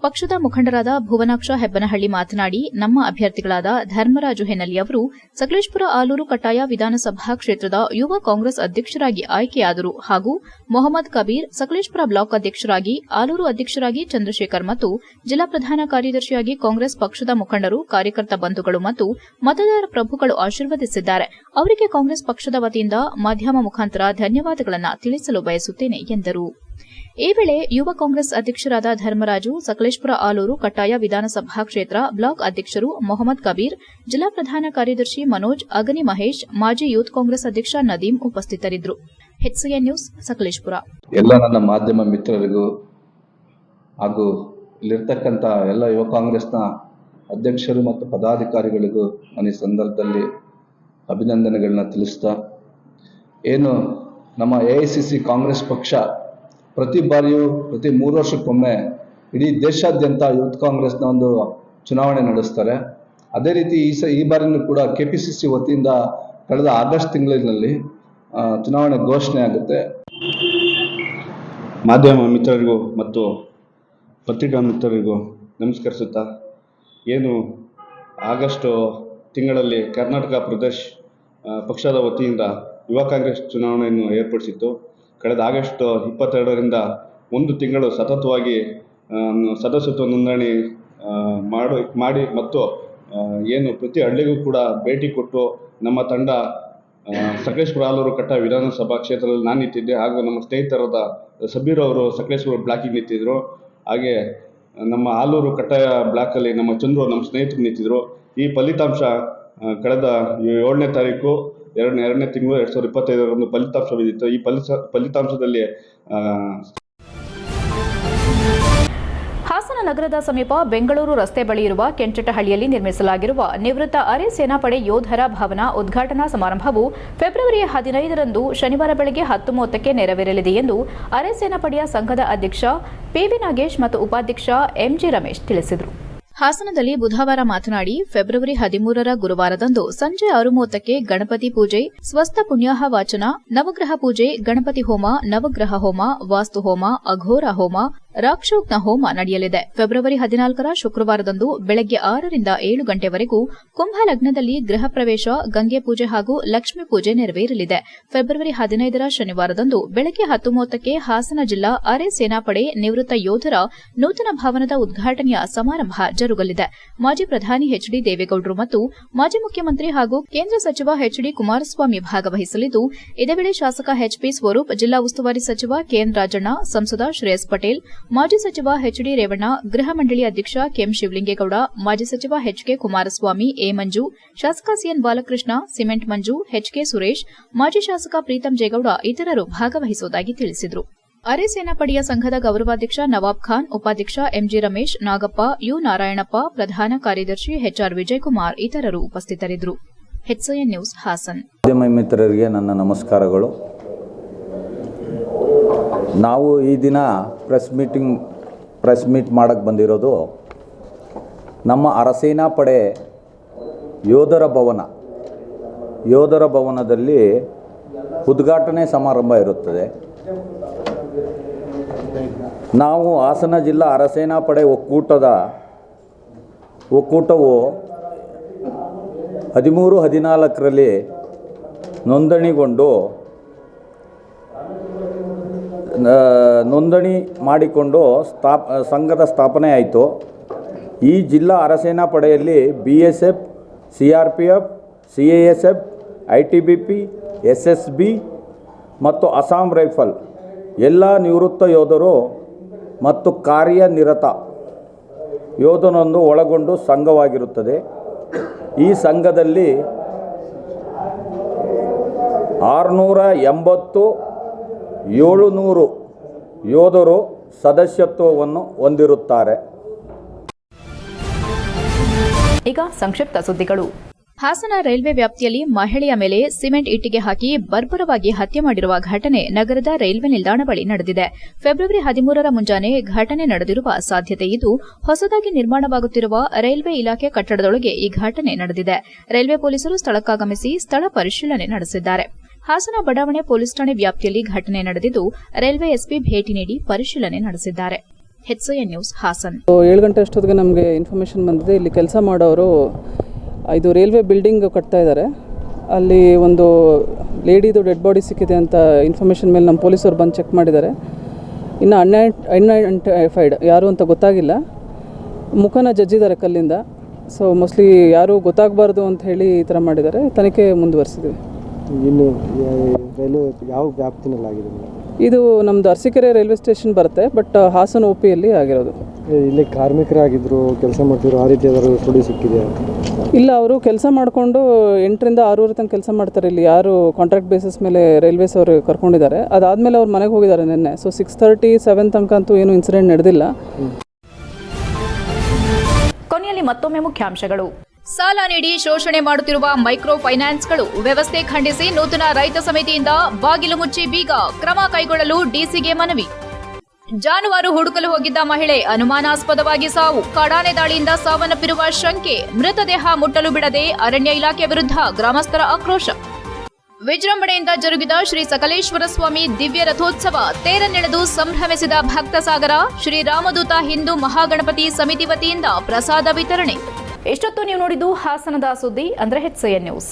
ಪಕ್ಷದ ಮುಖಂಡರಾದ ಭುವನಾಕ್ಷ ಹೆಬ್ಬನಹಳ್ಳಿ ಮಾತನಾಡಿ, ನಮ್ಮ ಅಭ್ಯರ್ಥಿಗಳಾದ ಧರ್ಮರಾಜು ಹೆನ್ನಲಿ ಅವರು ಸಕಲೇಶಪುರ ಆಲೂರು ಕಟ್ಟಾಯ ವಿಧಾನಸಭಾ ಕ್ಷೇತ್ರದ ಯುವ ಕಾಂಗ್ರೆಸ್ ಅಧ್ಯಕ್ಷರಾಗಿ ಆಯ್ಕೆಯಾದರು ಹಾಗೂ ಮೊಹಮ್ಮದ್ ಕಬೀರ್ ಸಕಲೇಶಪುರ ಬ್ಲಾಕ್ ಅಧ್ಯಕ್ಷರಾಗಿ, ಆಲೂರು ಅಧ್ಯಕ್ಷರಾಗಿ ಚಂದ್ರಶೇಖರ್ ಮತ್ತು ಜಿಲ್ಲಾ ಪ್ರಧಾನ ಕಾರ್ಯದರ್ಶಿಯಾಗಿ ಕಾಂಗ್ರೆಸ್ ಪಕ್ಷದ ಮುಖಂಡರು, ಕಾರ್ಯಕರ್ತ ಬಂಧುಗಳು ಮತ್ತು ಮತದಾರ ಪ್ರಭುಗಳು ಆಶೀರ್ವದಿಸಿದ್ದಾರೆ. ಅವರಿಗೆ ಕಾಂಗ್ರೆಸ್ ಪಕ್ಷದ ವತಿಯಿಂದ ಮಾಧ್ಯಮ ಮುಖಾಂತರ ಧನ್ಯವಾದಗಳನ್ನು ತಿಳಿಸಲು ಬಯಸುತ್ತೇನೆ ಎಂದರು. ಈ ವೇಳೆ ಯುವ ಕಾಂಗ್ರೆಸ್ ಅಧ್ಯಕ್ಷರಾದ ಧರ್ಮರಾಜು, ಸಕಲೇಶಪುರ ಆಲೂರು ಕಟ್ಟಾಯ ವಿಧಾನಸಭಾ ಕ್ಷೇತ್ರ ಬ್ಲಾಕ್ ಅಧ್ಯಕ್ಷರು ಮೊಹಮ್ಮದ್ ಕಬೀರ್, ಜಿಲ್ಲಾ ಪ್ರಧಾನ ಕಾರ್ಯದರ್ಶಿ ಮನೋಜ್, ಅಗನಿ ಮಹೇಶ್, ಮಾಜಿ ಯೂತ್ ಕಾಂಗ್ರೆಸ್ ಅಧ್ಯಕ್ಷ ನದೀಂ ಉಪಸ್ಥಿತರಿದ್ದರು. HCN news Sakleshpur. ಎಲ್ಲ ನನ್ನ ಮಾಧ್ಯಮ ಮಿತ್ರರಿಗೂ ಹಾಗೂ ಇಲ್ಲಿರ್ತಕ್ಕಂಥ ಎಲ್ಲ ಯುವ ಕಾಂಗ್ರೆಸ್ನ ಅಧ್ಯಕ್ಷರು ಮತ್ತು ಪದಾಧಿಕಾರಿಗಳಿಗೂ ನಾನು ಈ ಸಂದರ್ಭದಲ್ಲಿ ಅಭಿನಂದನೆಗಳನ್ನ ತಿಳಿಸ್ತಾ, ಏನು ನಮ್ಮ AICC ಕಾಂಗ್ರೆಸ್ ಪಕ್ಷ ಪ್ರತಿ ಬಾರಿಯೂ ಪ್ರತಿ 3 ವರ್ಷಕ್ಕೊಮ್ಮೆ ಇಡೀ ದೇಶಾದ್ಯಂತ ಯೂತ್ ಕಾಂಗ್ರೆಸ್ನ ಒಂದು ಚುನಾವಣೆ ನಡೆಸ್ತಾರೆ. ಅದೇ ರೀತಿ ಈ ಬಾರಿನೂ ಕೂಡ KPCC ವತಿಯಿಂದ ಕಳೆದ ಆಗಸ್ಟ್ ತಿಂಗಳಿನಲ್ಲಿ ಚುನಾವಣೆ ಘೋಷಣೆ ಆಗುತ್ತೆ. ಮಾಧ್ಯಮ ಮಿತ್ರರಿಗೂ ಮತ್ತು ಪತ್ರಿಕಾ ಮಿತ್ರರಿಗೂ ನಮಸ್ಕರಿಸುತ್ತಾ, ಏನು ಆಗಸ್ಟ್ ತಿಂಗಳಲ್ಲಿ ಕರ್ನಾಟಕ ಪ್ರದೇಶ್ ಪಕ್ಷದ ವತಿಯಿಂದ ಯುವ ಕಾಂಗ್ರೆಸ್ ಚುನಾವಣೆಯನ್ನು ಏರ್ಪಡಿಸಿತ್ತು. ಕಳೆದ ಆಗಸ್ಟ್ 22ರಿಂದ 1 ತಿಂಗಳು ಸತತವಾಗಿ ಸದಸ್ಯತ್ವ ನೋಂದಣಿ ಮಾಡಿ ಮತ್ತು ಏನು ಪ್ರತಿ ಹಳ್ಳಿಗೂ ಕೂಡ ಭೇಟಿ ಕೊಟ್ಟು ನಮ್ಮ ತಂಡ ಸಕಲೇಶಪುರ ಆಲೂರು ಕಟ್ಟ ವಿಧಾನಸಭಾ ಕ್ಷೇತ್ರದಲ್ಲಿ ನಾನು ನಿಂತಿದ್ದೆ, ಹಾಗೂ ನಮ್ಮ ಸ್ನೇಹಿತರಾದ ಸಬೀರ್ ಅವರು ಸಕಲೇಶಪುರ ಬ್ಲಾಕಿಗೆ ನಿಂತಿದ್ದರು. ಹಾಗೆ ನಮ್ಮ ಆಲೂರು ಕಟ್ಟಾಯ ಬ್ಲಾಕಲ್ಲಿ ನಮ್ಮ ಚಂದ್ರು ನಮ್ಮ ಸ್ನೇಹಿತರು ನಿಂತಿದ್ದರು. ಈ ಫಲಿತಾಂಶ ಕಳೆದ 7ನೇ ತಾರೀಕು 2ನೇ ತಿಂಗಳು 2025ರಂದು ಫಲಿತಾಂಶ ಬಿದ್ದಿತ್ತು. ಈ ಫಲಿತಾಂಶದಲ್ಲಿ ಹಾಸನ ನಗರದ ಸಮೀಪ ಬೆಂಗಳೂರು ರಸ್ತೆ ಬಳಿ ಇರುವ ಕೆಂಚಟಹಳ್ಳಿಯಲ್ಲಿ ನಿರ್ಮಿಸಲಾಗಿರುವ ನಿವೃತ್ತ ಅರೆ ಸೇನಾಪಡೆ ಯೋಧರ ಭವನ ಉದ್ಘಾಟನಾ ಸಮಾರಂಭವು ಫೆಬ್ರವರಿ 15ರಂದು ಶನಿವಾರ ಬೆಳಗ್ಗೆ 10:30ಕ್ಕೆ ನೆರವೇರಲಿದೆ ಎಂದು ಅರೆ ಸೇನಾಪಡೆಯ ಸಂಘದ ಅಧ್ಯಕ್ಷ ಪಿವಿ ನಾಗೇಶ್ ಮತ್ತು ಉಪಾಧ್ಯಕ್ಷ ಎಂಜಿ ರಮೇಶ್ ತಿಳಿಸಿದರು. ಹಾಸನದಲ್ಲಿ ಬುಧವಾರ ಮಾತನಾಡಿ, ಫೆಬ್ರವರಿ 13ರ ಗುರುವಾರದಂದು ಸಂಜೆ 6:30ಕ್ಕೆ ಗಣಪತಿ ಪೂಜೆ, ಸ್ವಸ್ಥ ಪುಣ್ಯಾಹ ವಾಚನ, ನವಗ್ರಹ ಪೂಜೆ, ಗಣಪತಿ ಹೋಮ, ನವಗ್ರಹ ಹೋಮ, ವಾಸ್ತು ಹೋಮ, ಅಘೋರ ಹೋಮ, ರಾಕ್ಷೋಗ್ನ ಹೋಮ ನಡೆಯಲಿದೆ. ಫೆಬ್ರವರಿ 14ರ ಶುಕ್ರವಾರದಂದು ಬೆಳಗ್ಗೆ 6ರಿಂದ 7 ಗಂಟೆವರೆಗೂ ಕುಂಭ ಲಗ್ನದಲ್ಲಿ ಗೃಹ ಪ್ರವೇಶ, ಗಂಗೆ ಪೂಜೆ ಹಾಗೂ ಲಕ್ಷ್ಮೀ ಪೂಜೆ ನೆರವೇರಲಿದೆ. ಫೆಬ್ರವರಿ 15ರ ಶನಿವಾರದಂದು ಬೆಳಗ್ಗೆ 10:30ಕ್ಕೆ ಹಾಸನ ಜಿಲ್ಲಾ ಅರೆ ಸೇನಾಪಡೆ ನಿವೃತ್ತ ಯೋಧರ ನೂತನ ಭವನದ ಉದ್ಘಾಟನೆಯ ಸಮಾರಂಭ ಜರುಗಲಿದೆ. ಮಾಜಿ ಪ್ರಧಾನಿ ಎಚ್ಡಿ ದೇವೇಗೌಡರು ಮತ್ತು ಮಾಜಿ ಮುಖ್ಯಮಂತ್ರಿ ಹಾಗೂ ಕೇಂದ್ರ ಸಚಿವ ಎಚ್ಡಿ ಕುಮಾರಸ್ವಾಮಿ ಭಾಗವಹಿಸಲಿದ್ದು, ಇದೇ ವೇಳೆ ಶಾಸಕ ಎಚ್ಪಿ ಸ್ವರೂಪ್, ಜಿಲ್ಲಾ ಉಸ್ತುವಾರಿ ಸಚಿವ ಕೆಎನ್ ರಾಜಣ್ಣ, ಸಂಸದ ಶ್ರೇಯಸ್ ಪಟೇಲ್, ಮಾಜಿ ಸಚಿವ ಎಚ್ಡಿ ರೇವಣ್ಣ, ಗೃಹ ಮಂಡಳಿ ಅಧ್ಯಕ್ಷ ಕೆಎಂ ಶಿವಲಿಂಗೇಗೌಡ, ಮಾಜಿ ಸಚಿವ ಎಚ್ಕೆ ಕುಮಾರಸ್ವಾಮಿ, ಎ ಮಂಜು, ಶಾಸಕ ಸಿಎನ್ ಬಾಲಕೃಷ್ಣ, ಸಿಮೆಂಟ್ ಮಂಜು, ಎಚ್ಕೆ ಸುರೇಶ್, ಮಾಜಿ ಶಾಸಕ ಪ್ರೀತಂ ಜೇಗೌಡ ಇತರರು ಭಾಗವಹಿಸುವುದಾಗಿ ತಿಳಿಸಿದರು. ಅರೆ ಸೇನಾಪಡೆಯ ಸಂಘದ ಗೌರವಾಧ್ಯಕ್ಷ ನವಾಬ್ ಖಾನ್, ಉಪಾಧ್ಯಕ್ಷ ಎಂಜಿ ರಮೇಶ್, ನಾಗಪ್ಪ, ಯು ನಾರಾಯಣಪ್ಪ, ಪ್ರಧಾನ ಕಾರ್ಯದರ್ಶಿ ಎಚ್ಆರ್ ವಿಜಯಕುಮಾರ್ ಇತರರು ಉಪಸ್ಥಿತರಿದ್ದರು. HCN news Hassan. ಮಾಧ್ಯಮ ಮಿತ್ರರಿಗೆ ನನ್ನ ನಮಸ್ಕಾರಗಳು. ನಾವು ಈ ದಿನ ಪ್ರೆಸ್ ಮೀಟ್ ಮಾಡಕ್ಕೆ ಬಂದಿರೋದು ನಮ್ಮ ಅರಸೇನಾ ಪಡೆ ಯೋಧರ ಭವನದಲ್ಲಿ ಉದ್ಘಾಟನೆ ಸಮಾರಂಭ ಇರುತ್ತದೆ. ನಾವು ಹಾಸನ ಜಿಲ್ಲಾ ಅರಸೇನಾ ಪಡೆ ಒಕ್ಕೂಟವು 13-14ರಲ್ಲಿ ನೋಂದಣಿ ಮಾಡಿಕೊಂಡು ಸಂಘದ ಸ್ಥಾಪನೆ ಆಯಿತು. ಈ ಜಿಲ್ಲಾ ಅರಸೇನಾ ಪಡೆಯಲ್ಲಿ BSF, CRPF, CASF, ITBP, SSB ಮತ್ತು ಅಸ್ಸಾಂ ರೈಫಲ್ ಎಲ್ಲ ನಿವೃತ್ತ ಯೋಧರು ಮತ್ತು ಕಾರ್ಯನಿರತ ಯೋಧನನ್ನು ಒಳಗೊಂಡು ಸಂಘವಾಗಿರುತ್ತದೆ. ಈ ಸಂಘದಲ್ಲಿ 680-700 ಯೋಧರು ಸದಸ್ಯತ್ವವನ್ನು ಹೊಂದಿರುತ್ತಾರೆ. ಈಗ ಸಂಕ್ಷಿಪ್ತ ಸುದ್ದಿಗಳು. ಹಾಸನ ರೈಲ್ವೆ ವ್ಯಾಪ್ತಿಯಲ್ಲಿ ಮಹಿಳೆಯ ಮೇಲೆ ಸಿಮೆಂಟ್ ಇಟ್ಟಿಗೆ ಹಾಕಿ ಬರ್ಬರವಾಗಿ ಹತ್ಯೆ ಮಾಡಿರುವ ಘಟನೆ ನಗರದ ರೈಲ್ವೆ ನಿಲ್ದಾಣ ಬಳಿ ನಡೆದಿದೆ. ಫೆಬ್ರವರಿ 13ರ ಮುಂಜಾನೆ ಘಟನೆ ನಡೆದಿರುವ ಸಾಧ್ಯತೆಯಿದ್ದು, ಹೊಸದಾಗಿ ನಿರ್ಮಾಣವಾಗುತ್ತಿರುವ ರೈಲ್ವೆ ಇಲಾಖೆ ಕಟ್ಟಡದೊಳಗೆ ಈ ಘಟನೆ ನಡೆದಿದೆ. ರೈಲ್ವೆ ಪೊಲೀಸರು ಸ್ಥಳಕ್ಕಾಗಮಿಸಿ ಸ್ಥಳ ಪರಿಶೀಲನೆ ನಡೆಸಿದ್ದಾರೆ. ಹಾಸನ ಬಡಾವಣೆ ಪೊಲೀಸ್ ಠಾಣೆ ವ್ಯಾಪ್ತಿಯಲ್ಲಿ ಘಟನೆ ನಡೆದಿದ್ದು, ರೈಲ್ವೆ ಎಸ್ಪಿ ಭೇಟಿ ನೀಡಿ ಪರಿಶೀಲನೆ ನಡೆಸಿದ್ದಾರೆ. HCN news Haasan. 7 ಗಂಟೆ ಅಷ್ಟೊತ್ತಿಗೆ ನಮಗೆ ಇನ್ಫಾರ್ಮೇಷನ್ ಬಂದಿದೆ. ಇಲ್ಲಿ ಕೆಲಸ ಮಾಡೋರು ಇದು ರೈಲ್ವೆ ಬಿಲ್ಡಿಂಗ್ ಕಟ್ತಾ ಇದ್ದಾರೆ. ಅಲ್ಲಿ ಒಂದು ಲೇಡಿದು ಡೆಡ್ ಬಾಡಿ ಸಿಕ್ಕಿದೆ ಅಂತ ಇನ್ಫಾರ್ಮೇಷನ್ ಮೇಲೆ ನಮ್ಮ ಪೊಲೀಸರು ಬಂದು ಚೆಕ್ ಮಾಡಿದ್ದಾರೆ. ಇನ್ನು ಅನ್ಐಡೆಂಟಿಫೈಡ್ ಯಾರು ಅಂತ ಗೊತ್ತಾಗಿಲ್ಲ. ಮುಖನ ಜಜ್ಜಿದ್ದಾರೆ ಕಲ್ಲಿಂದ. ಸೊ ಮೋಸ್ಟ್ಲಿ ಯಾರು ಗೊತ್ತಾಗಬಾರ್ದು ಅಂತ ಹೇಳಿ ಈ ಥರ ಮಾಡಿದ್ದಾರೆ. ತನಿಖೆ ಮುಂದುವರಿಸಿದ್ವಿ. ಇನ್ನು ರೈಲ್ವೆ ಯಾವ ವ್ಯಾಪ್ತಿನಲ್ಲಾಗಿದೆ? ಇದು ನಮ್ಮದು ಅರಸೀಕೆರೆ ರೈಲ್ವೆ ಸ್ಟೇಷನ್ ಬರುತ್ತೆ, ಬಟ್ ಹಾಸನ OPಯಲ್ಲಿ ಆಗಿರೋದು. ಇಲ್ಲಿ ಕಾರ್ಮಿಕರಾಗಿದ್ದರು, ಕೆಲಸ ಮಾಡ್ತಿದ್ರು, ಆ ರೀತಿ ಏನಾದರೂ ಸುಳಿ ಸಿಕ್ಕಿದೆ? ಇಲ್ಲ, ಅವರು ಕೆಲಸ ಮಾಡಿಕೊಂಡು 8ರಿಂದ 6 ತನಕ ಕೆಲಸ ಮಾಡ್ತಾರೆ. ಇಲ್ಲಿ ಯಾರು ಕಾಂಟ್ರಾಕ್ಟ್ ಬೇಸಿಸ್ ಮೇಲೆ ರೈಲ್ವೇಸ್ ಅವರು ಕರ್ಕೊಂಡಿದ್ದಾರೆ. ಅದಾದಮೇಲೆ ಅವ್ರು ಮನೆಗೆ ಹೋಗಿದ್ದಾರೆ ನಿನ್ನೆ. ಸೊ 6:30, 7 ತನಕ ಅಂತೂ ಏನು ಇನ್ಸಿಡೆಂಟ್ ನಡೆದಿಲ್ಲ. ಕೊನೆಯಲ್ಲಿ ಮತ್ತೊಮ್ಮೆ ಮುಖ್ಯಾಂಶಗಳು. ಸಾಲ ನೀಡಿ ಶೋಷಣೆ ಮಾಡುತ್ತಿರುವ ಮೈಕ್ರೋ ಫೈನಾನ್ಸ್ಗಳು ವ್ಯವಸ್ಥೆ ಖಂಡಿಸಿ ನೂತನ ರೈತ ಸಮಿತಿಯಿಂದ ಬಾಗಿಲು ಮುಚ್ಚಿ ಬೀಗ, ಕ್ರಮ ಕೈಗೊಳ್ಳಲು ಡಿಸಿಗೆ ಮನವಿ. ಜಾನುವಾರು ಹುಡುಕಲು ಹೋಗಿದ್ದ ಮಹಿಳೆ ಅನುಮಾನಾಸ್ಪದವಾಗಿ ಸಾವು, ಕಾಡಾನೆ ದಾಳಿಯಿಂದ ಸಾವನ್ನಪ್ಪಿರುವ ಶಂಕೆ, ಮೃತದೇಹ ಮುಟ್ಟಲು ಬಿಡದೆ ಅರಣ್ಯ ಇಲಾಖೆ ವಿರುದ್ಧ ಗ್ರಾಮಸ್ಥರ ಆಕ್ರೋಶ. ವಿಜೃಂಭಣೆಯಿಂದ ಜರುಗಿದ ಶ್ರೀ ಸಕಲೇಶ್ವರ ಸ್ವಾಮಿ ದಿವ್ಯ ರಥೋತ್ಸವ ತೇರನ್ನೆಳೆದು ಸಂಭ್ರಮಿಸಿದ ಭಕ್ತಸಾಗರ. ಶ್ರೀ ರಾಮದೂತ ಹಿಂದೂ ಮಹಾಗಣಪತಿ ಸಮಿತಿ ವತಿಯಿಂದ ಪ್ರಸಾದ ವಿತರಣೆ. ಇಷ್ಟೊತ್ತು ನೀವು ನೋಡಿದ್ದು ಹಾಸನದ ಸುದ್ದಿ ಅಂದ್ರೆ HCN ನ್ಯೂಸ್.